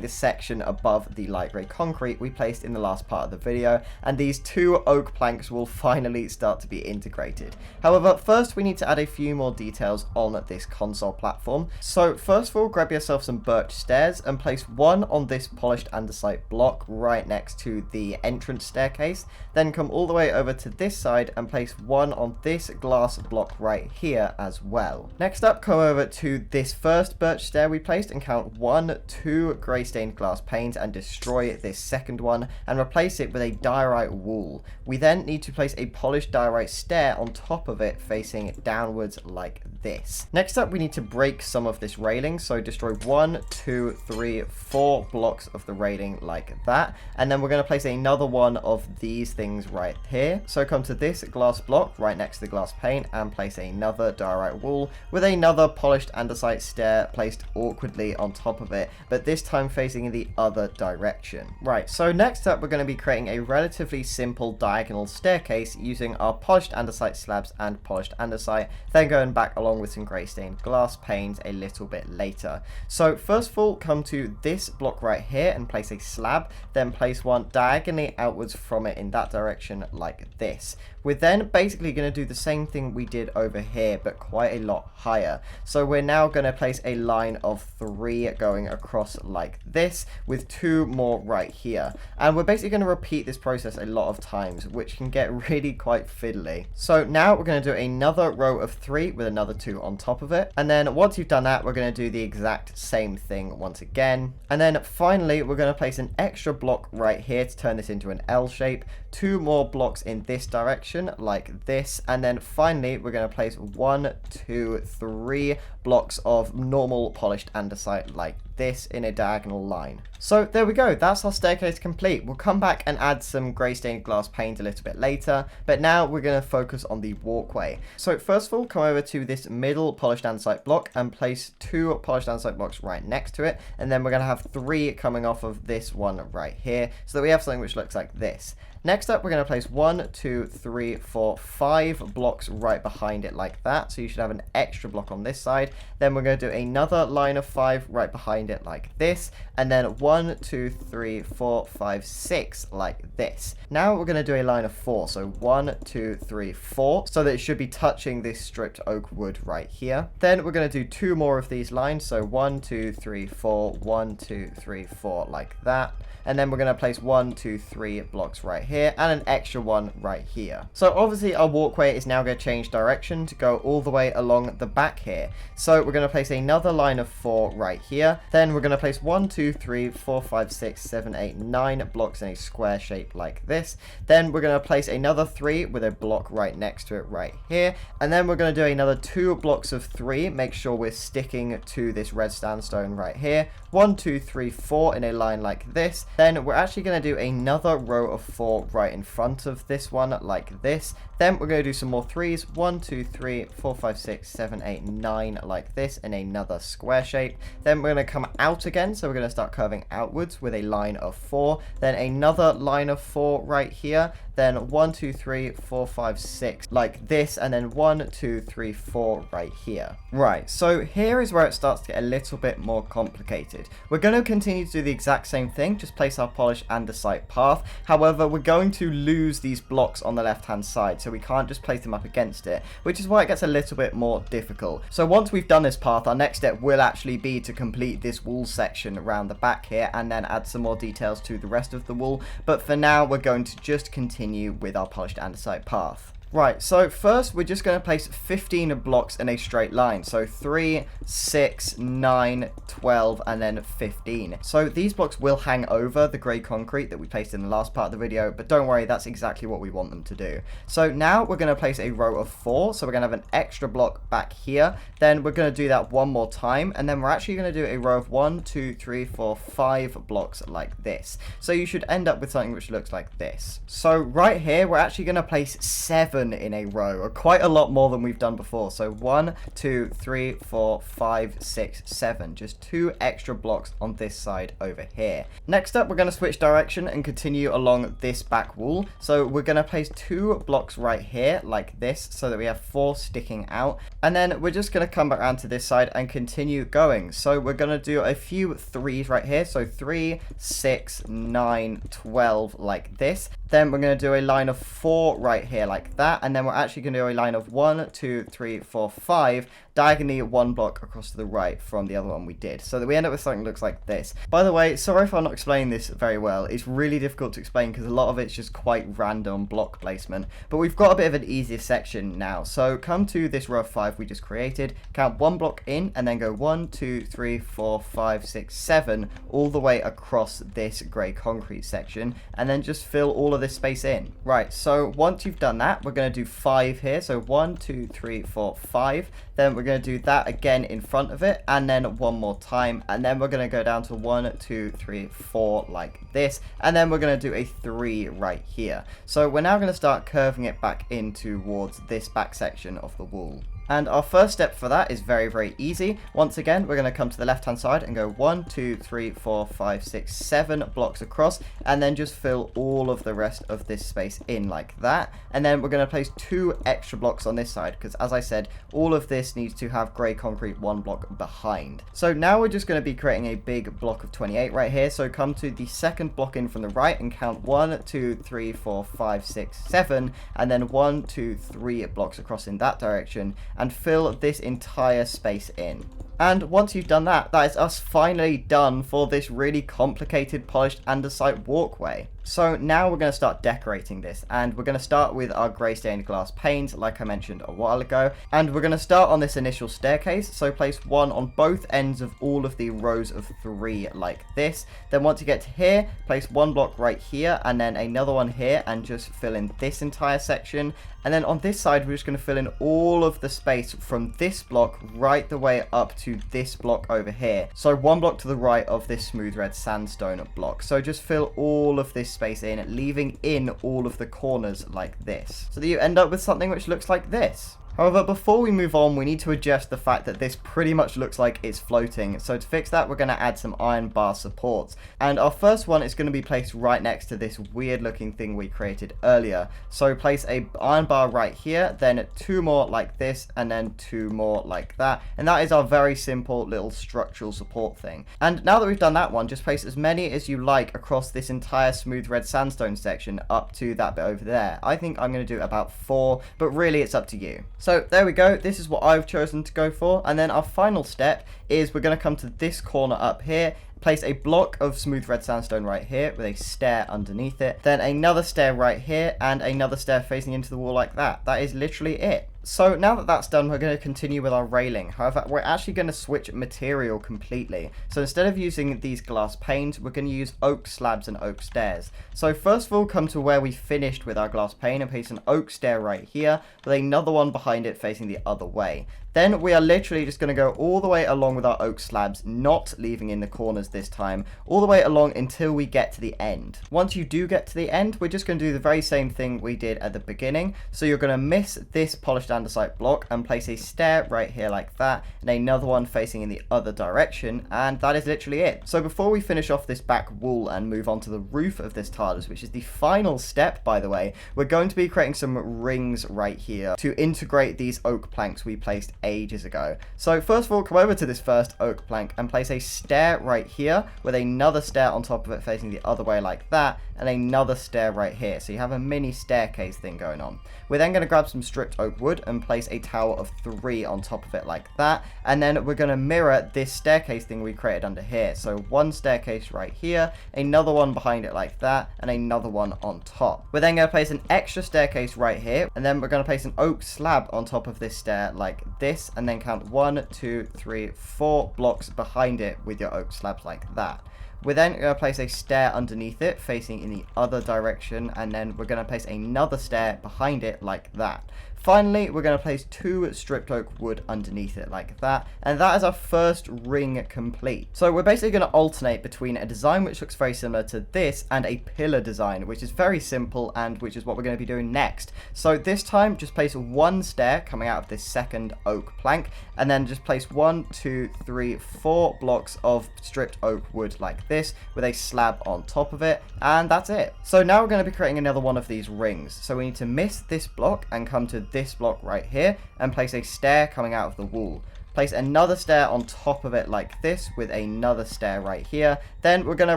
this section above the light grey concrete we placed in the last part of the video, and these 2 oak planks will finally start to be integrated. However, first we need to add a few more details on this console platform. So first of all, grab yourself some birch stairs and place 1 on this polished andesite block right next to the entrance staircase. Then come all the way over to this side and place 1 on this glass block right here as well. Next up, come over to this first birch stair we placed and count 1, 2 grey stained glass panes and destroy this second one and replace it with a diorite wall. We then need to place a polished diorite stair on top of it, facing downwards like this. Next up, we need to break some of this railing, so destroy 1, 2, 3, 4 blocks of the railing like that, and then we're going to place another one of these things right here. So come to this glass block right next to the glass pane and place another diorite wall with another polished andesite stair placed awkwardly on top of it, but this time facing in the other direction. Right, so next up, we're going to be creating a relatively simple diagonal staircase using our polished andesite slabs and polished andesite, then going back along with some grey stained glass panes a little bit later. So first of all, come to this block right here and place a slab, then place 1 diagonally outwards from it in that direction like this. We're then basically going to do the same thing we did over here, but quite a lot higher. So we're now going to place a line of 3 going across like this, with 2 more right here. And we're basically going to repeat this process a lot of times, which can get really quite fiddly. So now we're going to do another row of 3 with another 2 on top of it. And then once you've done that, we're going to do the exact same thing once again. And then finally, we're going to place an extra block right here to turn this into an L shape, 2 more blocks in this direction like this, and then finally we're going to place 1, 2, 3 blocks of normal polished andesite like this in a diagonal line. So there we go, that's our staircase complete. We'll come back and add some grey stained glass panes a little bit later, but now we're going to focus on the walkway. So first of all, come over to this middle polished andesite block and place 2 polished andesite blocks right next to it, and then we're going to have 3 coming off of this one right here, so that we have something which looks like this. Next up, we're going to place 1, 2, 3, 4, 5 blocks right behind it like that. So you should have an extra block on this side. Then we're going to do another line of 5 right behind it like this. And then 1, 2, 3, 4, 5, 6 like this. Now we're going to do a line of 4. So 1, 2, 3, 4. So that it should be touching this stripped oak wood right here. Then we're going to do 2 more of these lines. So 1, 2, 3, 4, 1, 2, 3, 4 like that. And then we're going to place 1, 2, 3 blocks right here and an extra one right here. So obviously our walkway is now going to change direction to go all the way along the back here. So we're going to place another line of 4 right here. Then we're going to place 1, 2, 3, 4, 5, 6, 7, 8, 9 blocks in a square shape like this. Then we're going to place another 3 with a block right next to it right here. And then we're going to do another 2 blocks of 3. Make sure we're sticking to this red sandstone right here. 1, 2, 3, 4 in a line like this. Then we're actually going to do another row of 4 right in front of this one like this. Then we're going to do some more 3s. 1, 2, 3, 4, 5, 6, 7, 8, 9 like this in another square shape. Then we're going to come out again. So we're going to start curving outwards with a line of 4. Then another line of 4 right here. Then 1, 2, 3, 4, 5, 6 like this. And then 1, 2, 3, 4 right here. Right, so here is where it starts to get a little bit more complicated. We're going to continue to do the exact same thing, just place our polished andesite path. However, we're going to lose these blocks on the left hand side, so we can't just place them up against it, which is why it gets a little bit more difficult. So once we've done this path, our next step will actually be to complete this wall section around the back here and then add some more details to the rest of the wall. But for now, we're going to just continue with our polished andesite path. Right, so first we're just going to place 15 blocks in a straight line. So 3, 6, 9, 12, and then 15. So these blocks will hang over the grey concrete that we placed in the last part of the video, but don't worry, that's exactly what we want them to do. So now we're going to place a row of 4, so we're going to have an extra block back here. Then we're going to do that one more time, and then we're actually going to do a row of 1, 2, 3, 4, 5 blocks like this. So you should end up with something which looks like this. So right here, we're actually going to place 7 in a row, or quite a lot more than we've done before. So 1, 2, 3, 4, 5, 6, 7, just 2 extra blocks on this side over here. Next up, we're going to switch direction and continue along this back wall. So we're going to place 2 blocks right here like this, so that we have 4 sticking out, and then we're just going to come back around to this side and continue going. So we're going to do a few 3s right here, so 3, 6, 9, 12 like this. Then we're going to do a line of 4 right here like that, and then we're actually going to do a line of 1, 2, 3, 4, 5, diagonally 1 block across to the right from the other one we did, so that we end up with something that looks like this. By the way, sorry if I'm not explaining this very well. It's really difficult to explain because a lot of it's just quite random block placement, but we've got a bit of an easier section now. So come to this row of 5 we just created, count 1 block in, and then go 1, 2, 3, 4, 5, 6, 7 all the way across this grey concrete section, and then just fill all of this space in. Right, so once you've done that, we're going to do 5 here, so 1, 2, 3, 4, 5. Then we're going to do that again in front of it, and then one more time, and then we're going to go down to 1, 2, 3, 4 like this, and then we're going to do a 3 right here. So we're now going to start curving it back in towards this back section of the wall. And our first step for that is very, very easy. Once again, we're going to come to the left-hand side and go 1, 2, 3, 4, 5, 6, 7 blocks across, and then just fill all of the rest of this space in like that. And then we're going to place 2 extra blocks on this side, because as I said, all of this needs to have grey concrete 1 block behind. So now we're just going to be creating a big block of 28 right here. So come to the second block in from the right and count 1, 2, 3, 4, 5, 6, 7, and then 1, 2, 3 blocks across in that direction, and fill this entire space in. And once you've done that, that is us finally done for this really complicated polished andesite walkway. So now we're going to start decorating this, and we're going to start with our grey stained glass panes like I mentioned a while ago, and we're going to start on this initial staircase. So place 1 on both ends of all of the rows of 3 like this. Then once you get to here, place 1 block right here, and then another one here, and just fill in this entire section. And then on this side, we're just going to fill in all of the space from this block right the way up to this block over here. So 1 block to the right of this smooth red sandstone block. So just fill all of this space in, leaving in all of the corners like this, so that you end up with something which looks like this. However, before we move on, we need to adjust the fact that this pretty much looks like it's floating. So to fix that, we're going to add some iron bar supports. And our first one is going to be placed right next to this weird looking thing we created earlier. So place a iron bar right here, then 2 more like this, and then 2 more like that. And that is our very simple little structural support thing. And now that we've done that one, just place as many as you like across this entire smooth red sandstone section up to that bit over there. I think I'm going to do about 4, but really it's up to you. So there we go, this is what I've chosen to go for, and then our final step is we're going to come to this corner up here, place a block of smooth red sandstone right here with a stair underneath it, then another stair right here, and another stair facing into the wall like that. That is literally it. So now that that's done, we're going to continue with our railing. However, we're actually going to switch material completely. So instead of using these glass panes, we're going to use oak slabs and oak stairs. So first of all, come to where we finished with our glass pane and place an oak stair right here with another one behind it facing the other way. Then we are literally just going to go all the way along with our oak slabs, not leaving in the corners this time, all the way along until we get to the end. Once you do get to the end, we're just going to do the very same thing we did at the beginning. So you're going to miss this polished andesite block and place a stair right here like that, and another one facing in the other direction, and that is literally it. So before we finish off this back wall and move on to the roof of this TARDIS, which is the final step by the way, we're going to be creating some rings right here to integrate these oak planks we placed ages ago. So first of all, come over to this first oak plank and place a stair right here with another stair on top of it facing the other way like that, and another stair right here. So you have a mini staircase thing going on. We're then going to grab some stripped oak wood and place a tower of 3 on top of it like that. And then we're going to mirror this staircase thing we created under here. So one staircase right here, another one behind it like that, and another one on top. We're then going to place an extra staircase right here, and then we're going to place an oak slab on top of this stair like this, and then count 1, 2, 3, 4 blocks behind it with your oak slabs like that. We're then going to place a stair underneath it, facing in the other direction, and then we're going to place another stair behind it like that. Finally, we're going to place 2 stripped oak wood underneath it like that, and that is our first ring complete. So we're basically going to alternate between a design which looks very similar to this and a pillar design, which is very simple and which is what we're going to be doing next. So this time, just place 1 stair coming out of this second oak plank, and then just place 1, 2, 3, 4 blocks of stripped oak wood like this with a slab on top of it, and that's it. So now we're going to be creating another one of these rings. So we need to miss this block and come to this block right here and place a stair coming out of the wall. Place another stair on top of it like this with another stair right here. Then we're going to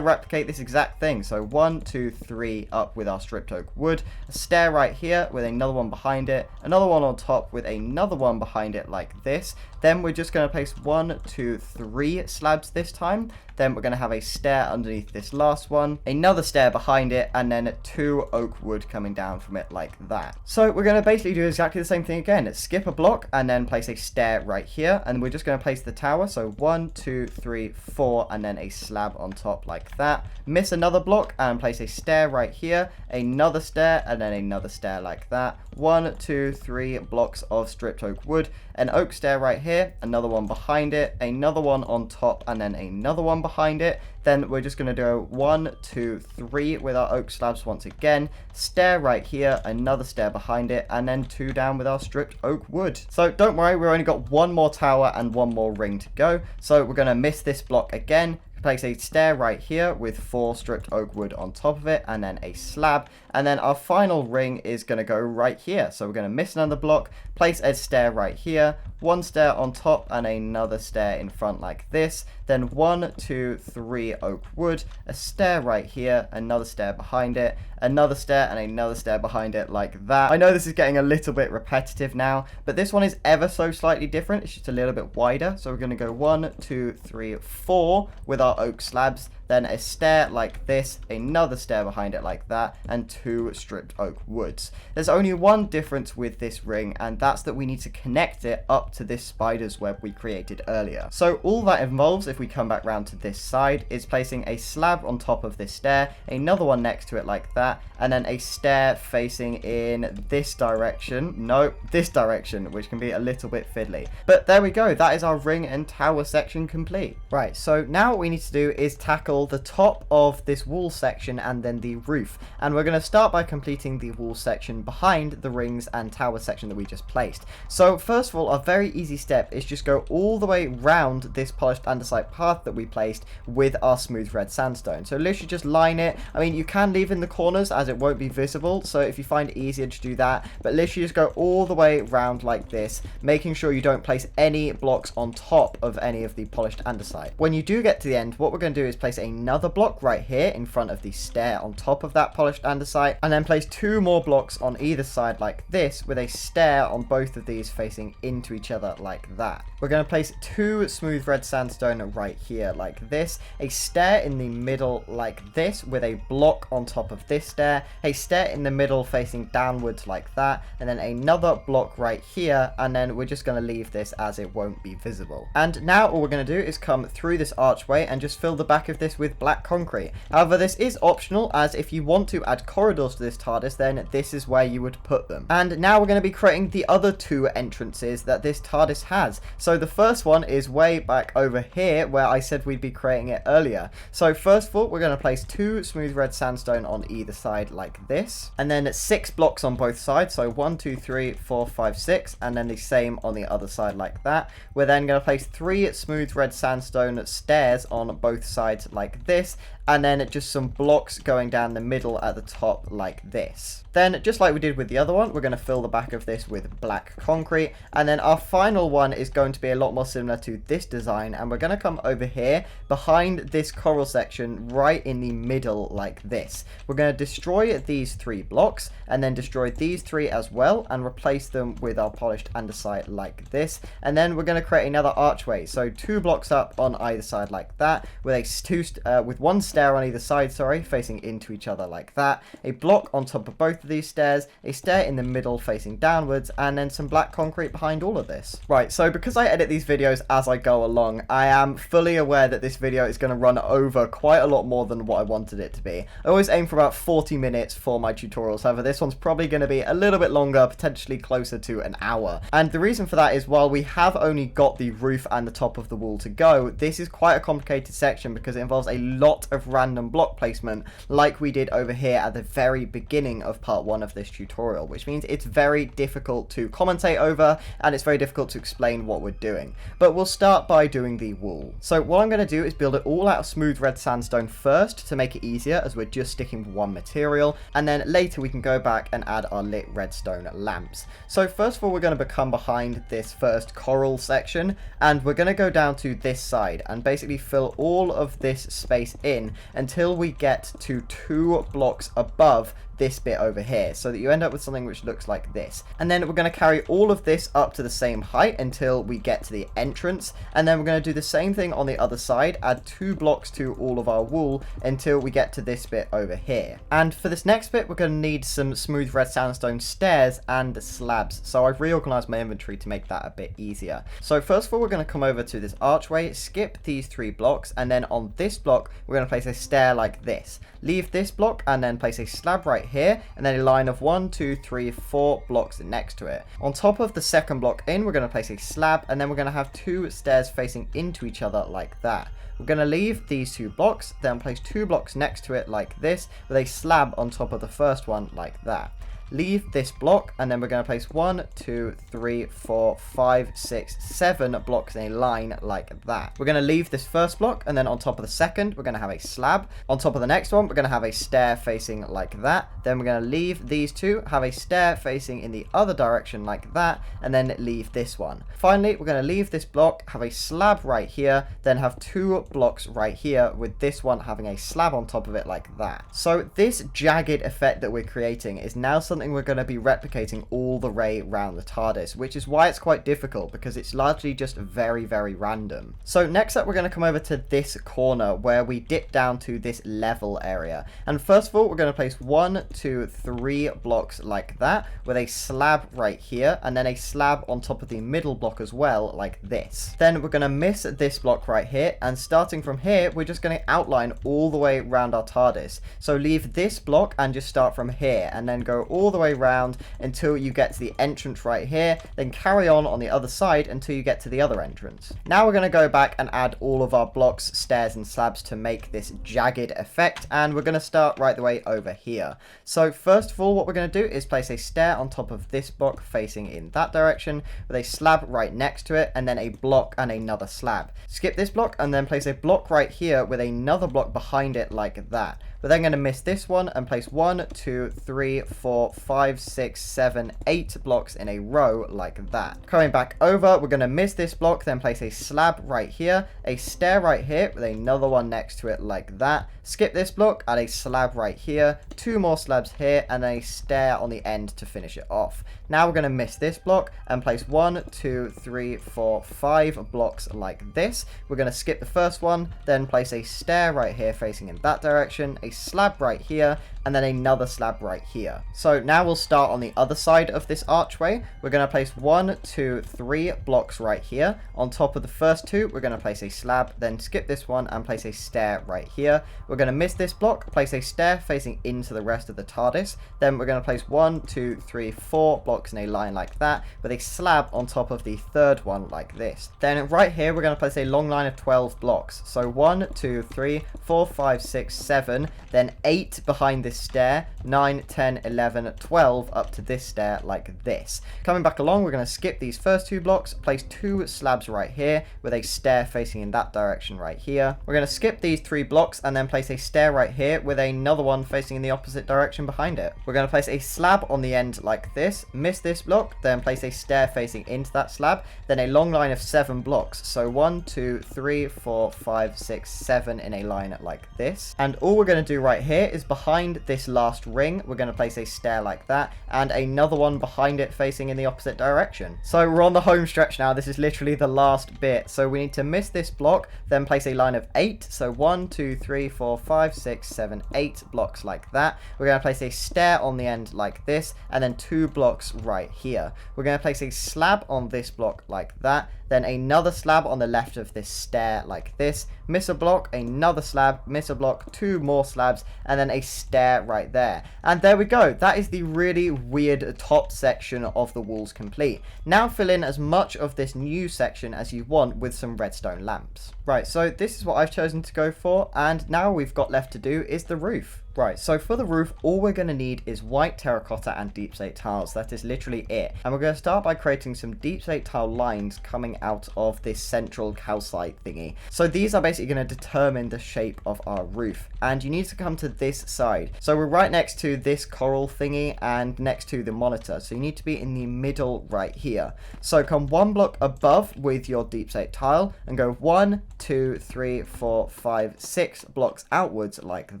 replicate this exact thing. So 1, 2, 3 up with our stripped oak wood. A stair right here with another one behind it. Another one on top with another one behind it like this. Then we're just going to place 1, 2, 3 slabs this time. Then we're going to have a stair underneath this last one, another stair behind it, and then 2 oak wood coming down from it like that. So we're going to basically do exactly the same thing again. Skip a block and then place a stair right here, and we're just going to place the tower. So 1, 2, 3, 4, and then a slab on top like that. Miss another block and place a stair right here, another stair, and then another stair like that. 1, 2, 3 blocks of stripped oak wood, an oak stair right here, another one behind it, another one on top, and then another one behind it. Then we're just going to do 1, 2, 3 with our oak slabs once again, stair right here, another stair behind it, and then 2 down with our stripped oak wood. So don't worry, we've only got 1 more tower and 1 more ring to go. So we're going to miss this block again, place a stair right here with 4 stripped oak wood on top of it, and then a slab, and then our final ring is going to go right here. So we're going to miss another block, place a stair right here, 1 stair on top and another stair in front like this, then 1, 2, 3 oak wood, a stair right here, another stair behind it, another stair and another stair behind it like that. I know this is getting a little bit repetitive now, but this one is ever so slightly different. It's just a little bit wider. So we're going to go 1, 2, 3, 4 with our oak slabs, then a stair like this, another stair behind it like that, and 2 stripped oak woods. There's only one difference with this ring, and that's that we need to connect it up to this spider's web we created earlier. So all that involves, if we come back round to this side, is placing a slab on top of this stair, another one next to it like that, and then a stair facing in this direction. No, this direction, which can be a little bit fiddly. But there we go, that is our ring and tower section complete. Right, so now what we need to do is tackle the top of this wall section and then the roof. And we're going to start by completing the wall section behind the rings and tower section that we just placed. So first of all, a very easy step is just go all the way round this polished andesite path that we placed with our smooth red sandstone. So literally just line it. I mean, you can leave in the corners as it won't be visible, so if you find it easier to do that, but literally just go all the way round like this, making sure you don't place any blocks on top of any of the polished andesite. When you do get to the end, what we're going to do is place another block right here in front of the stair on top of that polished andesite, and then place 2 more blocks on either side like this with a stair on both of these facing into each other like that. We're going to place 2 smooth red sandstone right here like this, a stair in the middle like this with a block on top of this stair, a stair in the middle facing downwards like that, and then another block right here, and then we're just going to leave this as it won't be visible. And now all we're going to do is come through this archway and just fill the back of this with black concrete. However, this is optional, as if you want to add corridors to this TARDIS, then this is where you would put them. And now we're going to be creating the other 2 entrances that this TARDIS has. So the first one is way back over here where I said we'd be creating it earlier. So first of all, we're going to place 2 smooth red sandstone on either side like this, and then 6 blocks on both sides. So 1, 2, 3, 4, 5, 6, and then the same on the other side like that. We're then going to place 3 smooth red sandstone stairs on both sides like like this, and then just some blocks going down the middle at the top like this. Then, just like we did with the other one, we're going to fill the back of this with black concrete, and then our final one is going to be a lot more similar to this design, and we're going to come over here behind this coral section right in the middle like this. We're going to destroy these 3 blocks, and then destroy these 3 as well, and replace them with our polished andesite like this, and then we're going to create another archway, so 2 blocks up on either side like that, with 1 stair on either side, facing into each other like that, a block on top of both of these stairs, a stair in the middle facing downwards, and then some black concrete behind all of this. Right, so because I edit these videos as I go along, I am fully aware that this video is going to run over quite a lot more than what I wanted it to be. I always aim for about 40 minutes for my tutorials, however this one's probably going to be a little bit longer, potentially closer to an hour. And the reason for that is while we have only got the roof and the top of the wall to go, this is quite a complicated section because it involves a lot of random block placement like we did over here at the very beginning of part 1 of this tutorial, which means it's very difficult to commentate over and it's very difficult to explain what we're doing. But we'll start by doing the wall. So what I'm going to do is build it all out of smooth red sandstone first to make it easier, as we're just sticking with 1 material, and then later we can go back and add our lit redstone lamps. So first of all, we're going to become behind this first coral section, and we're going to go down to this side and basically fill all of this space in until we get to 2 blocks above this bit over here, so that you end up with something which looks like this. And then we're going to carry all of this up to the same height until we get to the entrance, and then we're going to do the same thing on the other side, add 2 blocks to all of our wall until we get to this bit over here. And for this next bit, we're going to need some smooth red sandstone stairs and slabs, so I've reorganized my inventory to make that a bit easier. So first of all, we're going to come over to this archway, skip these 3 blocks, and then on this block we're going to place a stair like this. Leave this block and then place a slab right here, and then a line of 1, 2, 3, 4 blocks next to it. On top of the second block in, we're going to place a slab, and then we're going to have 2 stairs facing into each other like that. We're going to leave these 2 blocks, then place 2 blocks next to it like this, with a slab on top of the first one like that. Leave this block, and then we're going to place 1, 2, 3, 4, 5, 6, 7 blocks in a line like that. We're going to leave this first block, and then on top of the second, we're going to have a slab. On top of the next one, we're going to have a stair facing like that. Then we're going to leave these 2, have a stair facing in the other direction like that, and then leave this one. Finally, we're going to leave this block, have a slab right here, then have 2 blocks right here, with this one having a slab on top of it like that. So this jagged effect that we're creating is now something we're going to be replicating all the way around the TARDIS, which is why it's quite difficult, because it's largely just very, very random. So next up, we're going to come over to this corner where we dip down to this level area, and first of all, we're going to place 1, 2, 3 blocks like that, with a slab right here, and then a slab on top of the middle block as well, like this. Then we're going to miss this block right here, and starting from here, we're just going to outline all the way around our TARDIS. So leave this block and just start from here, and then go all the way around until you get to the entrance right here, then carry on the other side until you get to the other entrance. Now we're going to go back and add all of our blocks, stairs and slabs to make this jagged effect, and we're going to start right the way over here. So first of all, what we're going to do is place a stair on top of this block facing in that direction, with a slab right next to it, and then a block and another slab. Skip this block and then place a block right here with another block behind it like that. We're then going to miss this one and place 1, 2, 3, 4, 5, 6, 7, 8 blocks in a row like that. Coming back over, we're going to miss this block, then place a slab right here, a stair right here with another one next to it like that. Skip this block, add a slab right here, 2 more slabs here, and a stair on the end to finish it off. Now we're going to miss this block and place 1, 2, 3, 4, 5 blocks like this. We're going to skip the first one, then place a stair right here facing in that direction, a slab right here, and then another slab right here. So now we'll start on the other side of this archway. We're going to place 1, 2, 3 blocks right here. On top of the first 2, we're going to place a slab, then skip this one and place a stair right here. We're going to miss this block, place a stair facing into the rest of the TARDIS. Then we're going to place 1, 2, 3, 4 blocks in a line like that, with a slab on top of the third one like this. Then right here, we're going to place a long line of 12 blocks. So 1, 2, 3, 4, 5, 6, 7, then 8 behind this stair, 9, 10, 11, 12 up to this stair like this. Coming back along, we're going to skip these first 2 blocks, place 2 slabs right here with a stair facing in that direction right here. We're going to skip these 3 blocks and then place a stair right here with another one facing in the opposite direction behind it. We're going to place a slab on the end like this, miss this block, then place a stair facing into that slab, then a long line of 7 blocks. So 1, 2, 3, 4, 5, 6, 7 in a line like this. And all we're going to do right here is behind this last ring, we're going to place a stair like that and another one behind it facing in the opposite direction. So we're on the home stretch now. This is literally the last bit. So we need to miss this block, then place a line of 8. So 1, 2, 3, 4, 5, 6, 7, 8 blocks like that. We're going to place a stair on the end like this and then 2 blocks right here. We're going to place a slab on this block like that, then another slab on the left of this stair like this, miss a block, another slab, miss a block, 2 more slabs, and then a stair right there. And there we go. That is the really weird top section of the walls complete. Now fill in as much of this new section as you want with some redstone lamps. Right, so this is what I've chosen to go for, and now we've got left to do is the roof. Right, so for the roof, all we're going to need is white terracotta and deep slate tiles. That is literally it. And we're going to start by creating some deep slate tile lines coming out of this central calcite thingy. So these are basically going to determine the shape of our roof. And you need to come to this side. So we're right next to this coral thingy and next to the monitor. So you need to be in the middle right here. So come 1 block above with your deep slate tile and go 1, 2, 3, 4, 5, 6 blocks outwards like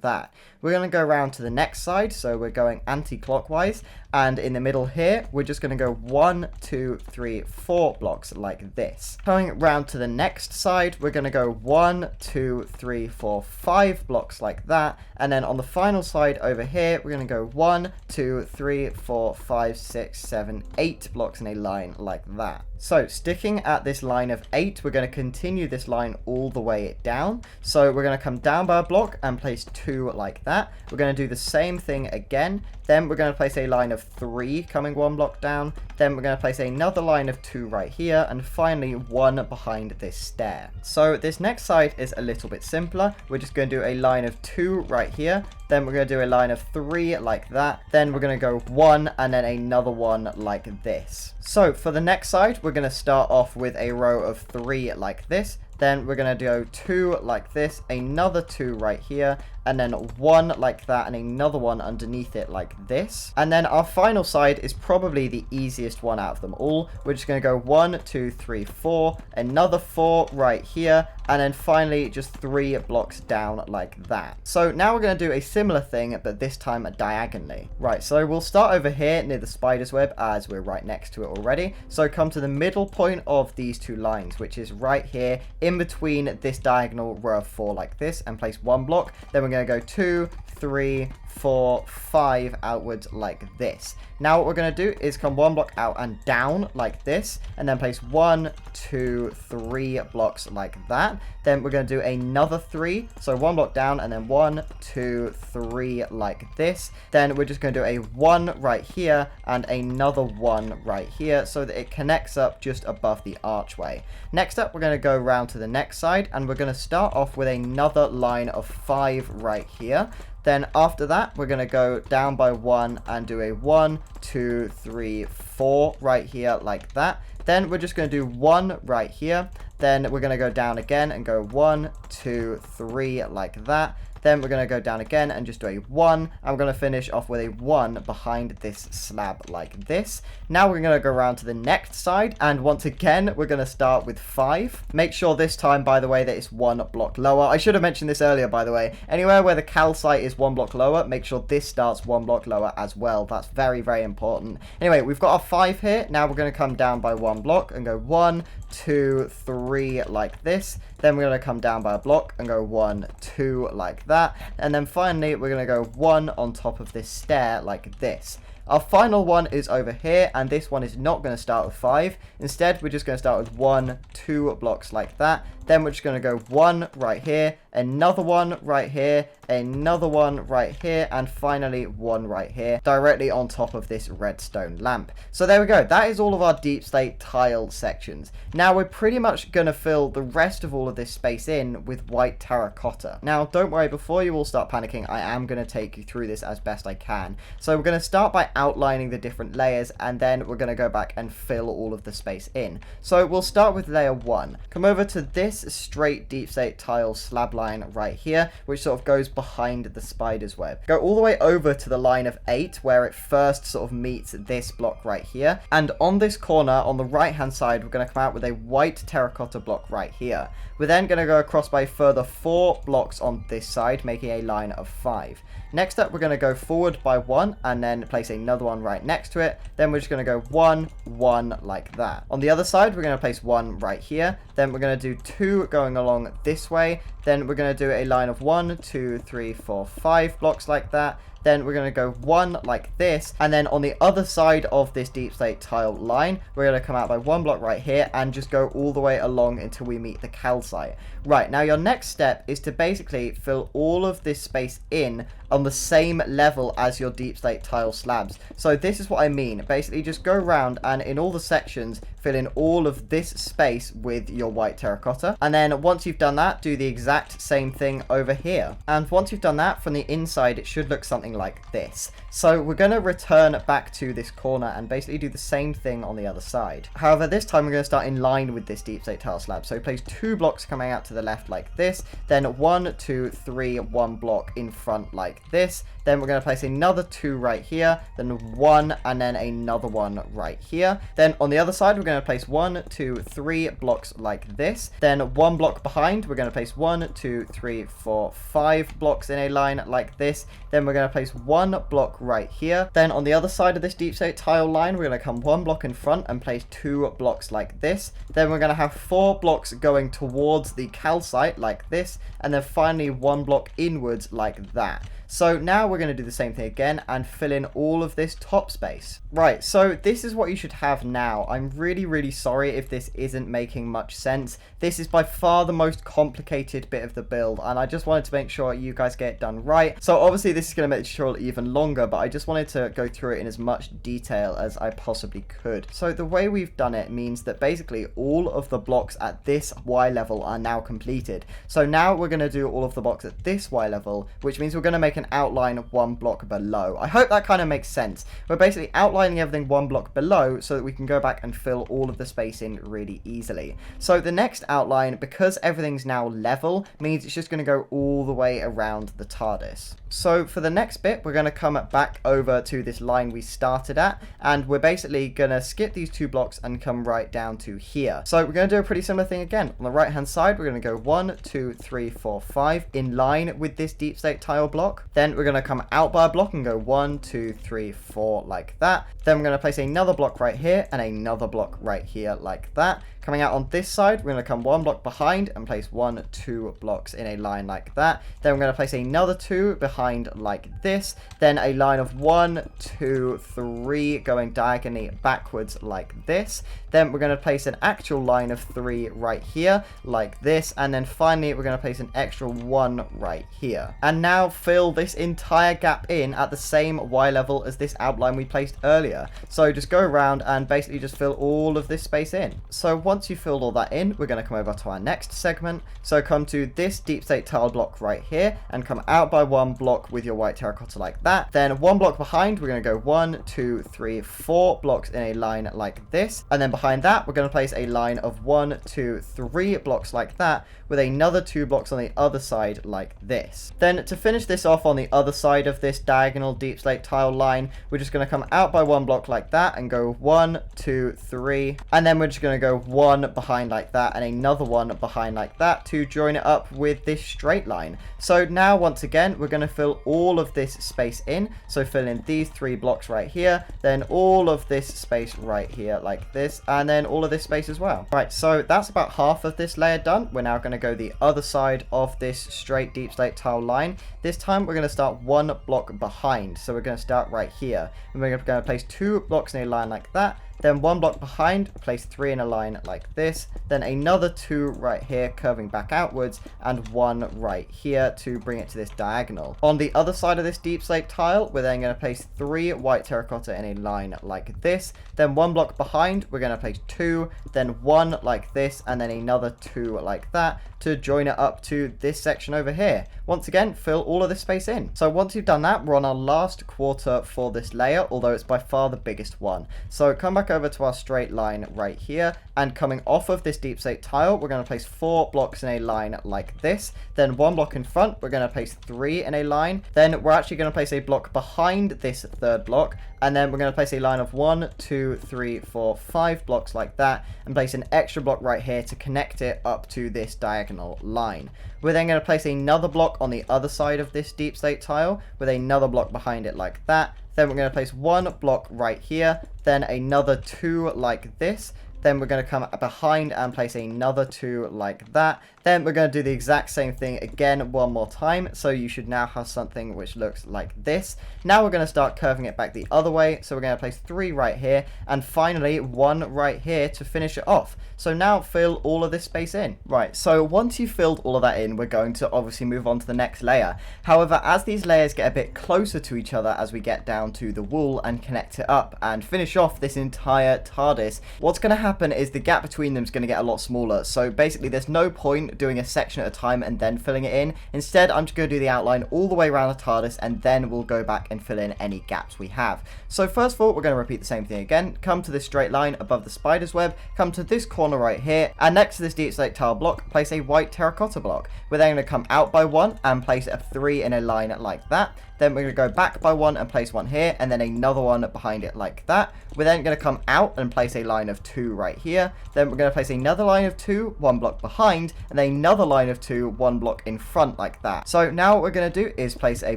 that. We're going to go around to the next side, so we're going anti-clockwise, and in the middle here we're just going to go 1, 2, 3, 4 blocks like this. Coming around to the next side, we're going to go 1, 2, 3, 4, 5 blocks like that, and then on the final side over here we're going to go 1, 2, 3, 4, 5, 6, 7, 8 blocks in a line like that. So sticking at this line of 8, we're going to continue this line all the way down. So we're going to come down by a block and place 2 like that. We're going to do the same thing again. Then we're going to place a line of 3 coming 1 block down. Then we're going to place another line of 2 right here. And finally 1 behind this stair. So this next side is a little bit simpler. We're just going to do a line of 2 right here. Then we're going to do a line of 3 like that. Then we're going to go 1 and then another one like this. So for the next side, we're going to start off with a row of 3 like this. Then we're going to do 2 like this, another 2 right here, and then 1 like that, and another one underneath it like this. And then our final side is probably the easiest one out of them all. We're just going to go 1, 2, 3, 4, another 4 right here, and then finally just 3 blocks down like that. So now we're going to do a similar thing, but this time diagonally. Right, so we'll start over here near the spider's web as we're right next to it already. So come to the middle point of these 2 lines, which is right here in between this diagonal row of 4 like this, and place 1 block. Then we're going to go 2, 3, 4, 5 outwards like this. Now what we're going to do is come 1 block out and down like this, and then place 1, 2, 3 blocks like that. Then we're going to do another 3, so 1 block down, and then 1, 2, 3 like this. Then we're just going to do a 1 right here and another 1 right here, so that it connects up just above the archway. Next up, we're going to go around to the next side, and we're going to start off with another line of 5 right here. Then after that, we're going to go down by 1 and do a 1, 2, 3, 4 right here like that. Then we're just going to do 1 right here. Then we're going to go down again and go 1, 2, 3 like that. Then we're going to go down again and just do a 1. And we're going to finish off with a 1 behind this slab like this. Now we're going to go around to the next side. And once again, we're going to start with 5. Make sure this time, by the way, that it's 1 block lower. I should have mentioned this earlier, by the way. Anywhere where the calcite is 1 block lower, make sure this starts 1 block lower as well. That's very, very important. Anyway, we've got our 5 here. Now we're going to come down by 1 block and go 1, 2, 3 like this. Then we're going to come down by a block and go 1, 2 like that. And then finally, we're going to go 1 on top of this stair like this. Our final one is over here, and this one is not going to start with 5. Instead, we're just going to start with 1, 2 blocks like that. Then we're just going to go 1 right here, another one right here, another one right here, and finally 1 right here, directly on top of this redstone lamp. So there we go. That is all of our deep slate tile sections. Now we're pretty much going to fill the rest of all of this space in with white terracotta. Now don't worry, before you all start panicking, I am going to take you through this as best I can. So we're going to start by outlining the different layers, and then we're going to go back and fill all of the space in. So we'll start with layer 1. Come over to this straight deep slate tile slab line right here, which sort of goes behind the spider's web. Go all the way over to the line of 8, where it first sort of meets this block right here, and on this corner on the right hand side we're going to come out with a white terracotta block right here. We're then going to go across by a further 4 blocks on this side, making a line of 5. Next up, we're going to go forward by 1 and then place another one right next to it. Then we're just going to go 1, 1 like that. On the other side, we're going to place 1 right here. Then we're going to do 2 going along this way. Then we're going to do a line of 1, 2, 3, 4, 5 blocks like that. Then we're going to go 1 like this, and then on the other side of this deep slate tile line, we're going to come out by 1 block right here and just go all the way along until we meet the calcite. Right, now your next step is to basically fill all of this space in on the same level as your deep slate tile slabs. So this is what I mean. Basically just go around and in all the sections fill in all of this space with your white terracotta, and then once you've done that, do the exact same thing over here. And once you've done that, from the inside it should look something like this. So we're going to return back to this corner and basically do the same thing on the other side. However, this time we're going to start in line with this deep slate tile slab. So place 2 blocks coming out to the left like this, then 1, 2, 3, 1 block in front like this. Then we're going to place another 2 right here, then 1, and then another one right here. Then on the other side, we're going to place 1, 2, 3 blocks like this. Then 1 block behind, we're going to place 1, 2, 3, 4, 5 blocks in a line like this. Then we're going to place 1 block right here. Then on the other side of this deep slate tile line, we're going to come 1 block in front and place 2 blocks like this. Then we're going to have 4 blocks going towards the calcite like this, and then finally 1 block inwards like that. So now we're going to do the same thing again and fill in all of this top space. Right, so this is what you should have now. I'm really sorry if this isn't making much sense. This is by far the most complicated bit of the build, and I just wanted to make sure you guys get it done right. So obviously this is going to make the tutorial even longer, but I just wanted to go through it in as much detail as I possibly could. So the way we've done it means that basically all of the blocks at this Y level are now completed. So now we're going to do all of the blocks at this Y level, which means we're going to make an outline of 1 block below. I hope that kind of makes sense. We're basically outlining everything 1 block below so that we can go back and fill all of the space in really easily. So the next outline, because everything's now level, means it's just going to go all the way around the TARDIS. So for the next bit, we're going to come back over to this line we started at, and we're basically going to skip these 2 blocks and come right down to here. So we're going to do a pretty similar thing again. On the right hand side, we're going to go 1, 2, 3, 4, 5 in line with this deep slate tile block. Then we're going to come out by a block and go 1, 2, 3, 4 like that. Then we're going to place another block right here and another block right here like that. Coming out on this side, we're going to come 1 block behind and place 1, 2 blocks in a line like that. Then we're going to place another 2 behind like this. Then a line of 1, 2, 3 going diagonally backwards like this. Then we're going to place an actual line of 3 right here like this. And then finally, we're going to place an extra 1 right here. And now fill this entire gap in at the same Y level as this outline we placed earlier. So just go around and basically just fill all of this space in. So once you've filled all that in, we're going to come over to our next segment. So come to this deep slate tile block right here and come out by 1 block with your white terracotta like that. Then 1 block behind, we're going to go 1, 2, 3, 4 blocks in a line like this. And then behind that, we're going to place a line of 1, 2, 3 blocks like that with another 2 blocks on the other side like this. Then to finish this off on the other side of this diagonal deep slate tile line, we're just going to come out by 1 block like that and go 1, 2, 3, and then we're just going to go 1, one behind like that, and another one behind like that to join it up with this straight line. So now once again, we're going to fill all of this space in. So fill in these 3 blocks right here, then all of this space right here like this, and then all of this space as well. Right, so that's about half of this layer done. We're now going to go the other side of this straight deep slate tile line. This time we're going to start 1 block behind. So we're going to start right here, and we're going to place 2 blocks in a line like that. Then 1 block behind, place 3 in a line like this, then another 2 right here curving back outwards, and 1 right here to bring it to this diagonal. On the other side of this deep slate tile, we're then going to place 3 white terracotta in a line like this, then 1 block behind, we're going to place 2, then 1 like this, and then another 2 like that to join it up to this section over here. Once again, fill all of this space in. So once you've done that, we're on our last quarter for this layer, although it's by far the biggest one. So come back over to our straight line right here, and coming off of this deep slate tile, we're going to place 4 blocks in a line like this, then 1 block in front, we're going to place 3 in a line, then we're actually going to place a block behind this 3rd block, and then we're going to place a line of 1, 2, 3, 4, 5 blocks like that, and place an extra block right here to connect it up to this diagonal line. We're then going to place another block on the other side of this deep slate tile with another block behind it like that. Then we're going to place 1 block right here, then another 2 like this. Then we're going to come behind and place another 2 like that. Then we're going to do the exact same thing again one more time. So you should now have something which looks like this. Now we're going to start curving it back the other way. So we're going to place 3 right here, and finally 1 right here to finish it off. So now fill all of this space in. Right, so once you've filled all of that in, we're going to obviously move on to the next layer. However, as these layers get a bit closer to each other as we get down to the wall and connect it up and finish off this entire TARDIS, what's going to happen is the gap between them is going to get a lot smaller. So basically there's no point doing a section at a time and then filling it in. Instead, I'm just going to do the outline all the way around the TARDIS, and then we'll go back and fill in any gaps we have. So first of all, we're going to repeat the same thing again. Come to this straight line above the spider's web, come to this corner right here, and next to this deep slate tile block, place a white terracotta block. We're then going to come out by 1 and place a 3 in a line like that. Then we're going to go back by 1 and place 1 here, and then another one behind it like that. We're then going to come out and place a line of 2 right here. Then we're going to place another line of 2, 1 block behind, and another line of 2, 1 block in front like that. So now what we're going to do is place a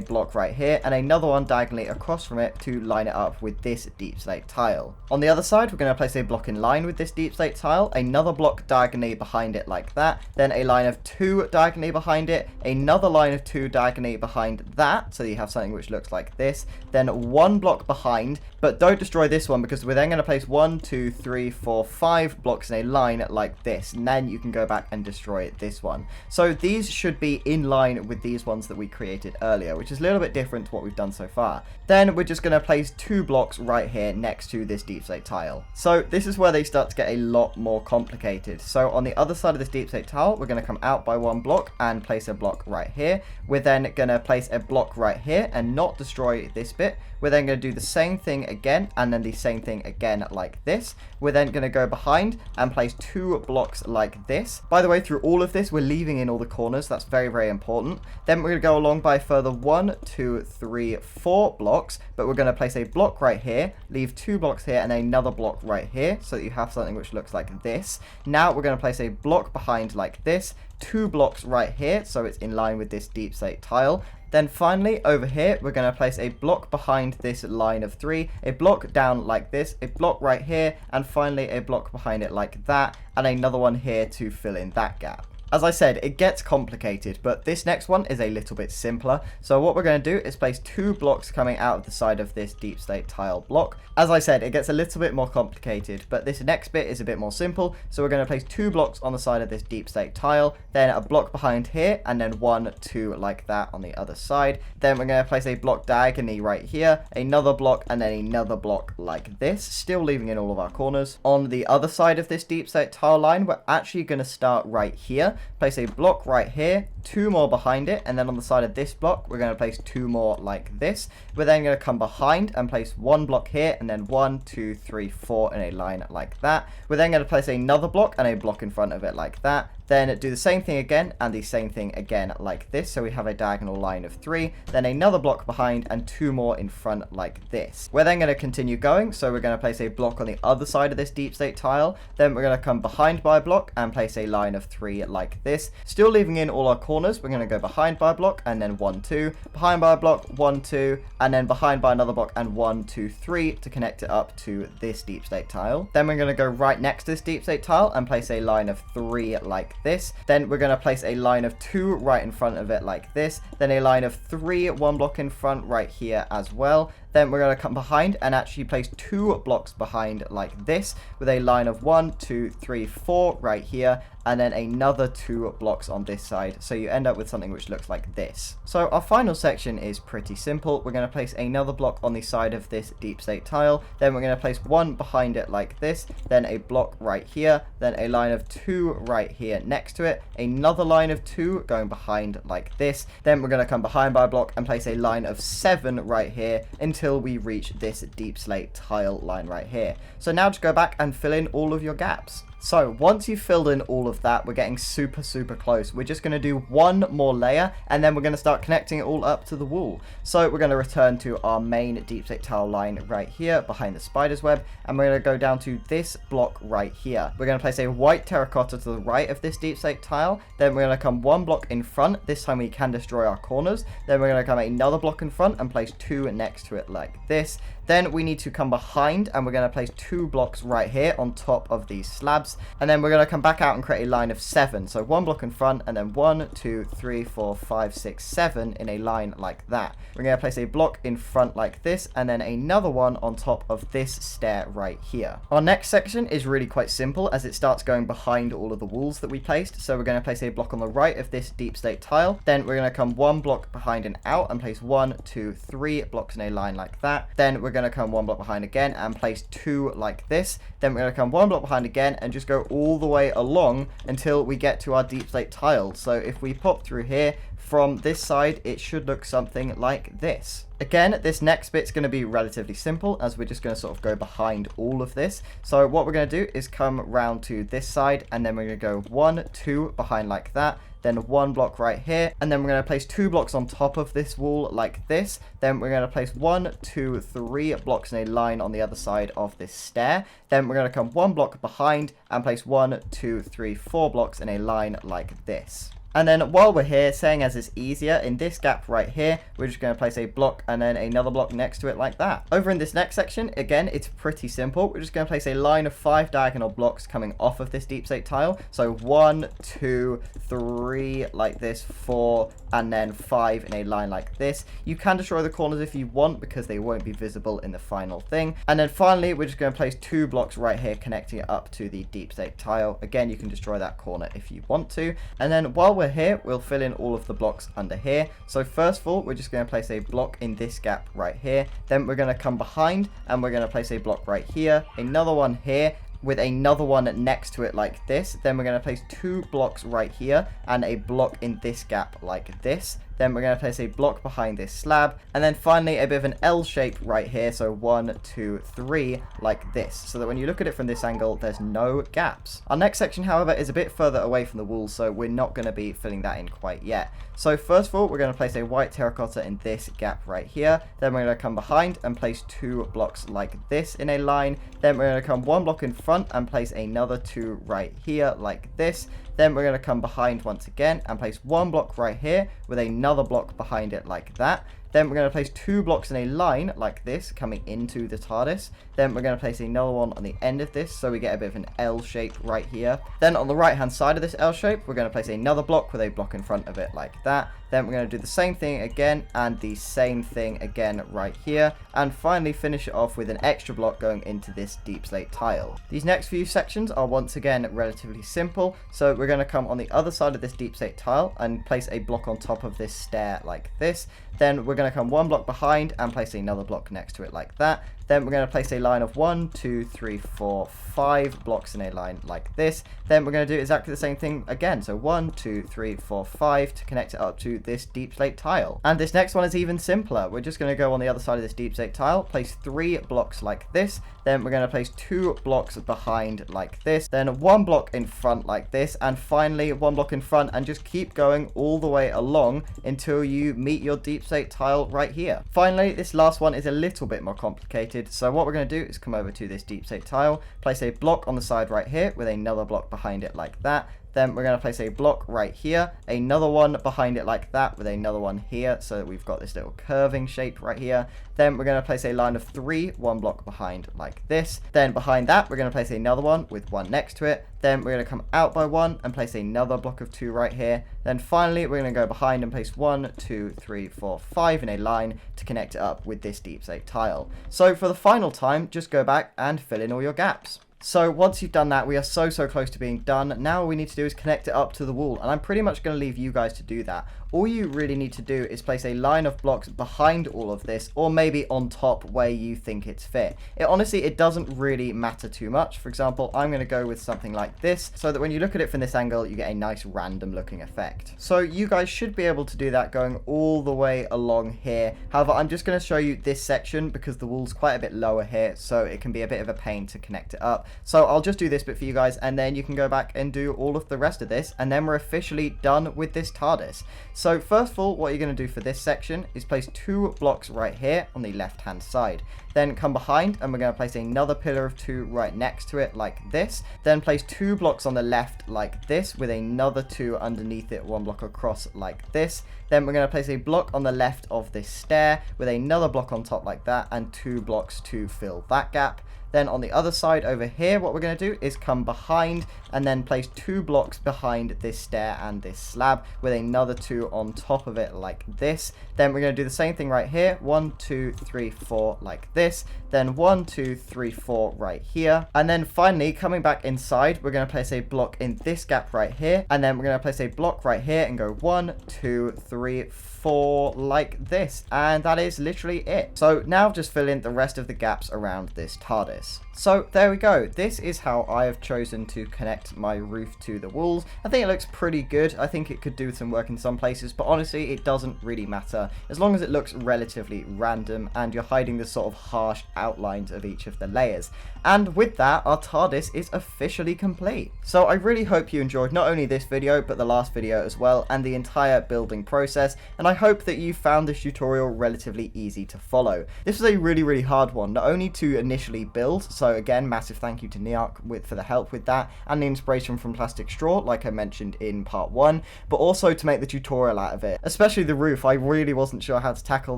block right here, and another one diagonally across from it to line it up with this deep slate tile. On the other side, we're going to place a block in line with this deep slate tile, another block diagonally behind it like that, then a line of 2 diagonally behind it, another line of 2 diagonally behind that, so you have something which looks like this, then 1 block behind, but don't destroy this one because we're then going to place 1, 2, 3, 4, 5 blocks in a line like this, and then you can go back and destroy this one. So these should be in line with these ones that we created earlier, which is a little bit different to what we've done so far. Then we're just going to place 2 blocks right here next to this deep slate tile. So this is where they start to get a lot more complicated. So on the other side of this deep slate tile, we're going to come out by 1 block and place a block right here. We're then going to place a block right here and not destroy this bit. We're then going to do the same thing again, and then the same thing again like this. We're then going to go behind and place 2 blocks like this. By the way, through all of this, we're leaving in all the corners. That's very, very important. Then we're going to go along by further 1, 2, 3, 4 blocks, but we're going to place a block right here, leave 2 blocks here, and another block right here, so that you have something which looks like this. Now we're going to place a block behind like this, 2 blocks right here, so it's in line with this deep slate tile. Then finally, over here, we're going to place a block behind this line of 3, a block down like this, a block right here, and finally a block behind it like that, and another one here to fill in that gap. As I said, it gets complicated, but this next one is a little bit simpler. So what we're going to do is place 2 blocks coming out of the side of this deep slate tile block. As I said, it gets a little bit more complicated, but this next bit is a bit more simple. So we're going to place 2 blocks on the side of this deep slate tile, then a block behind here, and then 1, 2 like that on the other side. Then we're going to place a block diagonally right here, another block, and then another block like this, still leaving in all of our corners. On the other side of this deep slate tile line, we're actually going to start right here. Place a block right here, 2 more behind it, and then on the side of this block, we're going to place 2 more like this. We're then going to come behind and place 1 block here, and then 1, 2, 3, 4 in a line like that. We're then going to place another block and a block in front of it like that. then do the same thing again and the same thing again like this. So we have a diagonal line of 3, then another block behind and 2 more in front like this. We're then going to continue going, so we're going to place a block on the other side of this deep slate tile, then we're going to come behind by a block and place a line of 3 like this, still leaving in all our corners. We're going to go behind by a block and then 1, 2, behind by a block, 1, 2, and then behind by another block and 1, 2, 3 to connect it up to this deep slate tile. Then we're going to go right next to this deep slate tile and place a line of 3 like this. Then we're going to place a line of 2 right in front of it like this, then a line of 3 1 block in front right here as well. Then we're going to come behind and actually place 2 blocks behind like this with a line of 1, 2, 3, 4 right here, and then another 2 blocks on this side. So you end up with something which looks like this. So our final section is pretty simple. We're going to place another block on the side of this deep slate tile. Then we're going to place 1 behind it like this, then a block right here, then a line of 2 right here next to it, another line of 2 going behind like this. Then we're going to come behind by a block and place a line of 7 right here until we reach this deep slate tile line right here. So now just go back and fill in all of your gaps. So once you've filled in all of that, we're getting super close. We're just going to do one more layer and then we're going to start connecting it all up to the wall. So we're going to return to our main deep slate tile line right here behind the spider's web, and we're going to go down to this block right here. We're going to place a white terracotta to the right of this deep slate tile, then we're going to come 1 block in front. This time we can destroy our corners. Then we're going to come another block in front and place 2 next to it like this. Then we need to come behind and we're going to place 2 blocks right here on top of these slabs. And then we're going to come back out and create a line of 7. So 1 block in front and then 1, 2, 3, 4, 5, 6, 7 in a line like that. We're going to place a block in front like this and then another one on top of this stair right here. Our next section is really quite simple as it starts going behind all of the walls that we placed. So we're going to place a block on the right of this deep slate tile. Then we're going to come 1 block behind and out and place 1, 2, 3 blocks in a line like that. Then we're going to come 1 block behind again and place 2 like this. Then we're going to come 1 block behind again and just go all the way along until we get to our deep slate tile. So if we pop through here from this side, it should look something like this. Again, this next bit's going to be relatively simple as we're just going to sort of go behind all of this. So what we're going to do is come round to this side and then we're going to go 1, 2 behind like that. Then 1 block right here, and then we're going to place 2 blocks on top of this wall like this. Then we're going to place 1, 2, 3 blocks in a line on the other side of this stair. Then we're going to come 1 block behind and place 1, 2, 3, 4 blocks in a line like this. And then while we're here, saying as it's easier, in this gap right here, we're just going to place a block and then another block next to it like that. Over in this next section, again, it's pretty simple. We're just going to place a line of 5 diagonal blocks coming off of this deep slate tile. So 1, 2, 3 like this, 4, and then 5 in a line like this. You can destroy the corners if you want because they won't be visible in the final thing. And then finally, we're just going to place 2 blocks right here connecting it up to the deep slate tile. Again, you can destroy that corner if you want to. And then while we're here, we'll fill in all of the blocks under here. So first of all, we're just going to place a block in this gap right here. Then we're going to come behind and we're going to place a block right here, another one here, with another one next to it like this. Then we're going to place 2 blocks right here and a block in this gap like this. Then we're going to place a block behind this slab, and then finally a bit of an L shape right here, so 1, 2, 3 like this, so that when you look at it from this angle there's no gaps. Our next section, however, is a bit further away from the wall, so we're not going to be filling that in quite yet. So first of all, we're going to place a white terracotta in this gap right here. Then we're going to come behind and place 2 blocks like this in a line. Then we're going to come 1 block in front and place another 2 right here like this. Then we're going to come behind once again and place 1 block right here with another block behind it like that. Then we're going to place 2 blocks in a line like this coming into the TARDIS. Then we're going to place another one on the end of this so we get a bit of an L shape right here. Then on the right hand side of this L shape, we're going to place another block with a block in front of it like that. Then we're going to do the same thing again and the same thing again right here. And finally finish it off with an extra block going into this deep slate tile. These next few sections are once again relatively simple. So we're going to come on the other side of this deep slate tile and place a block on top of this stair like this. Then we're going going to come one block behind and place another block next to it like that. Then we're going to place a line of 1, 2, 3, 4, 5 blocks in a line like this. Then we're going to do exactly the same thing again. So 1, 2, 3, 4, 5 to connect it up to this deep slate tile. And this next one is even simpler. We're just going to go on the other side of this deep slate tile, place 3 blocks like this. Then we're going to place 2 blocks behind like this. Then 1 block in front like this. And finally 1 block in front, and just keep going all the way along until you meet your deep slate tile right here. Finally, this last one is a little bit more complicated. So what we're going to do is come over to this deep slate tile, place a block on the side right here with another block behind it like that. Then we're going to place a block right here, another one behind it like that with another one here, so that we've got this little curving shape right here. Then we're going to place a line of 3, 1 block behind like this. Then behind that, we're going to place another one with 1 next to it. Then we're going to come out by 1 and place another block of 2 right here. Then finally, we're going to go behind and place 1, 2, 3, 4, 5 in a line to connect it up with this deep slate tile. So for the final time, just go back and fill in all your gaps. So once you've done that, we are so close to being done. Now all we need to do is connect it up to the wall, and I'm pretty much going to leave you guys to do that. All you really need to do is place a line of blocks behind all of this, or maybe on top where you think it's fit. Honestly, it doesn't really matter too much. For example, I'm going to go with something like this, so that when you look at it from this angle, you get a nice random looking effect. So you guys should be able to do that going all the way along here. However, I'm just going to show you this section because the wall's quite a bit lower here, so it can be a bit of a pain to connect it up. So I'll just do this bit for you guys, and then you can go back and do all of the rest of this, and then we're officially done with this TARDIS. So first of all, what you're going to do for this section is place 2 blocks right here on the left hand side. Then come behind, and we're going to place another pillar of 2 right next to it like this. Then place 2 blocks on the left like this with another 2 underneath it, 1 block across like this. Then we're going to place a block on the left of this stair with another block on top like that, and 2 blocks to fill that gap. Then on the other side over here, what we're going to do is come behind and then place 2 blocks behind this stair and this slab with another 2 on top of it like this. Then we're going to do the same thing right here. 1, 2, 3, 4 like this. Then 1, 2, 3, 4 right here. And then finally, coming back inside, we're going to place a block in this gap right here. And then we're going to place a block right here and go 1, 2, 3, 4 like this. And that is literally it. So now just fill in the rest of the gaps around this TARDIS. So there we go. This is how I have chosen to connect my roof to the walls. I think it looks pretty good. I think it could do some work in some places, but honestly, it doesn't really matter as long as it looks relatively random and you're hiding the sort of harsh outlines of each of the layers. And with that, our TARDIS is officially complete. So I really hope you enjoyed not only this video, but the last video as well, and the entire building process. And I hope that you found this tutorial relatively easy to follow. This was a really hard one, not only to initially build, so again, massive thank you to Niark for the help with that, and the inspiration from plastic straw, like I mentioned in part 1, but also to make the tutorial out of it. Especially the roof, I really wasn't sure how to tackle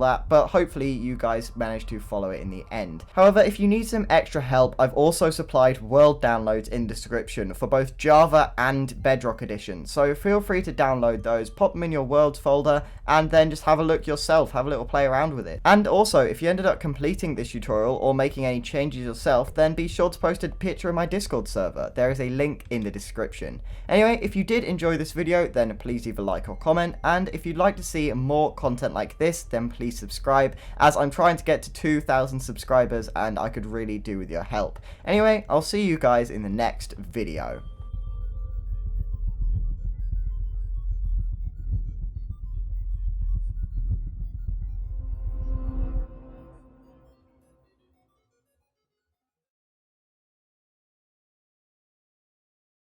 that, but hopefully you guys managed to follow it in the end. However, if you need some extra help, I've also supplied world downloads in the description for both Java and Bedrock Edition, so feel free to download those, pop them in your worlds folder, and then just have a look yourself, have a little play around with it. And also, if you ended up completing this tutorial or making any changes yourself, then be sure to post a picture in my Discord server. There is a link in the description. Anyway, if you did enjoy this video, then please leave a like or comment, and if you'd like to see more content like this, then please subscribe, as I'm trying to get to 2,000 subscribers and I could really do with your help. Anyway, I'll see you guys in the next video.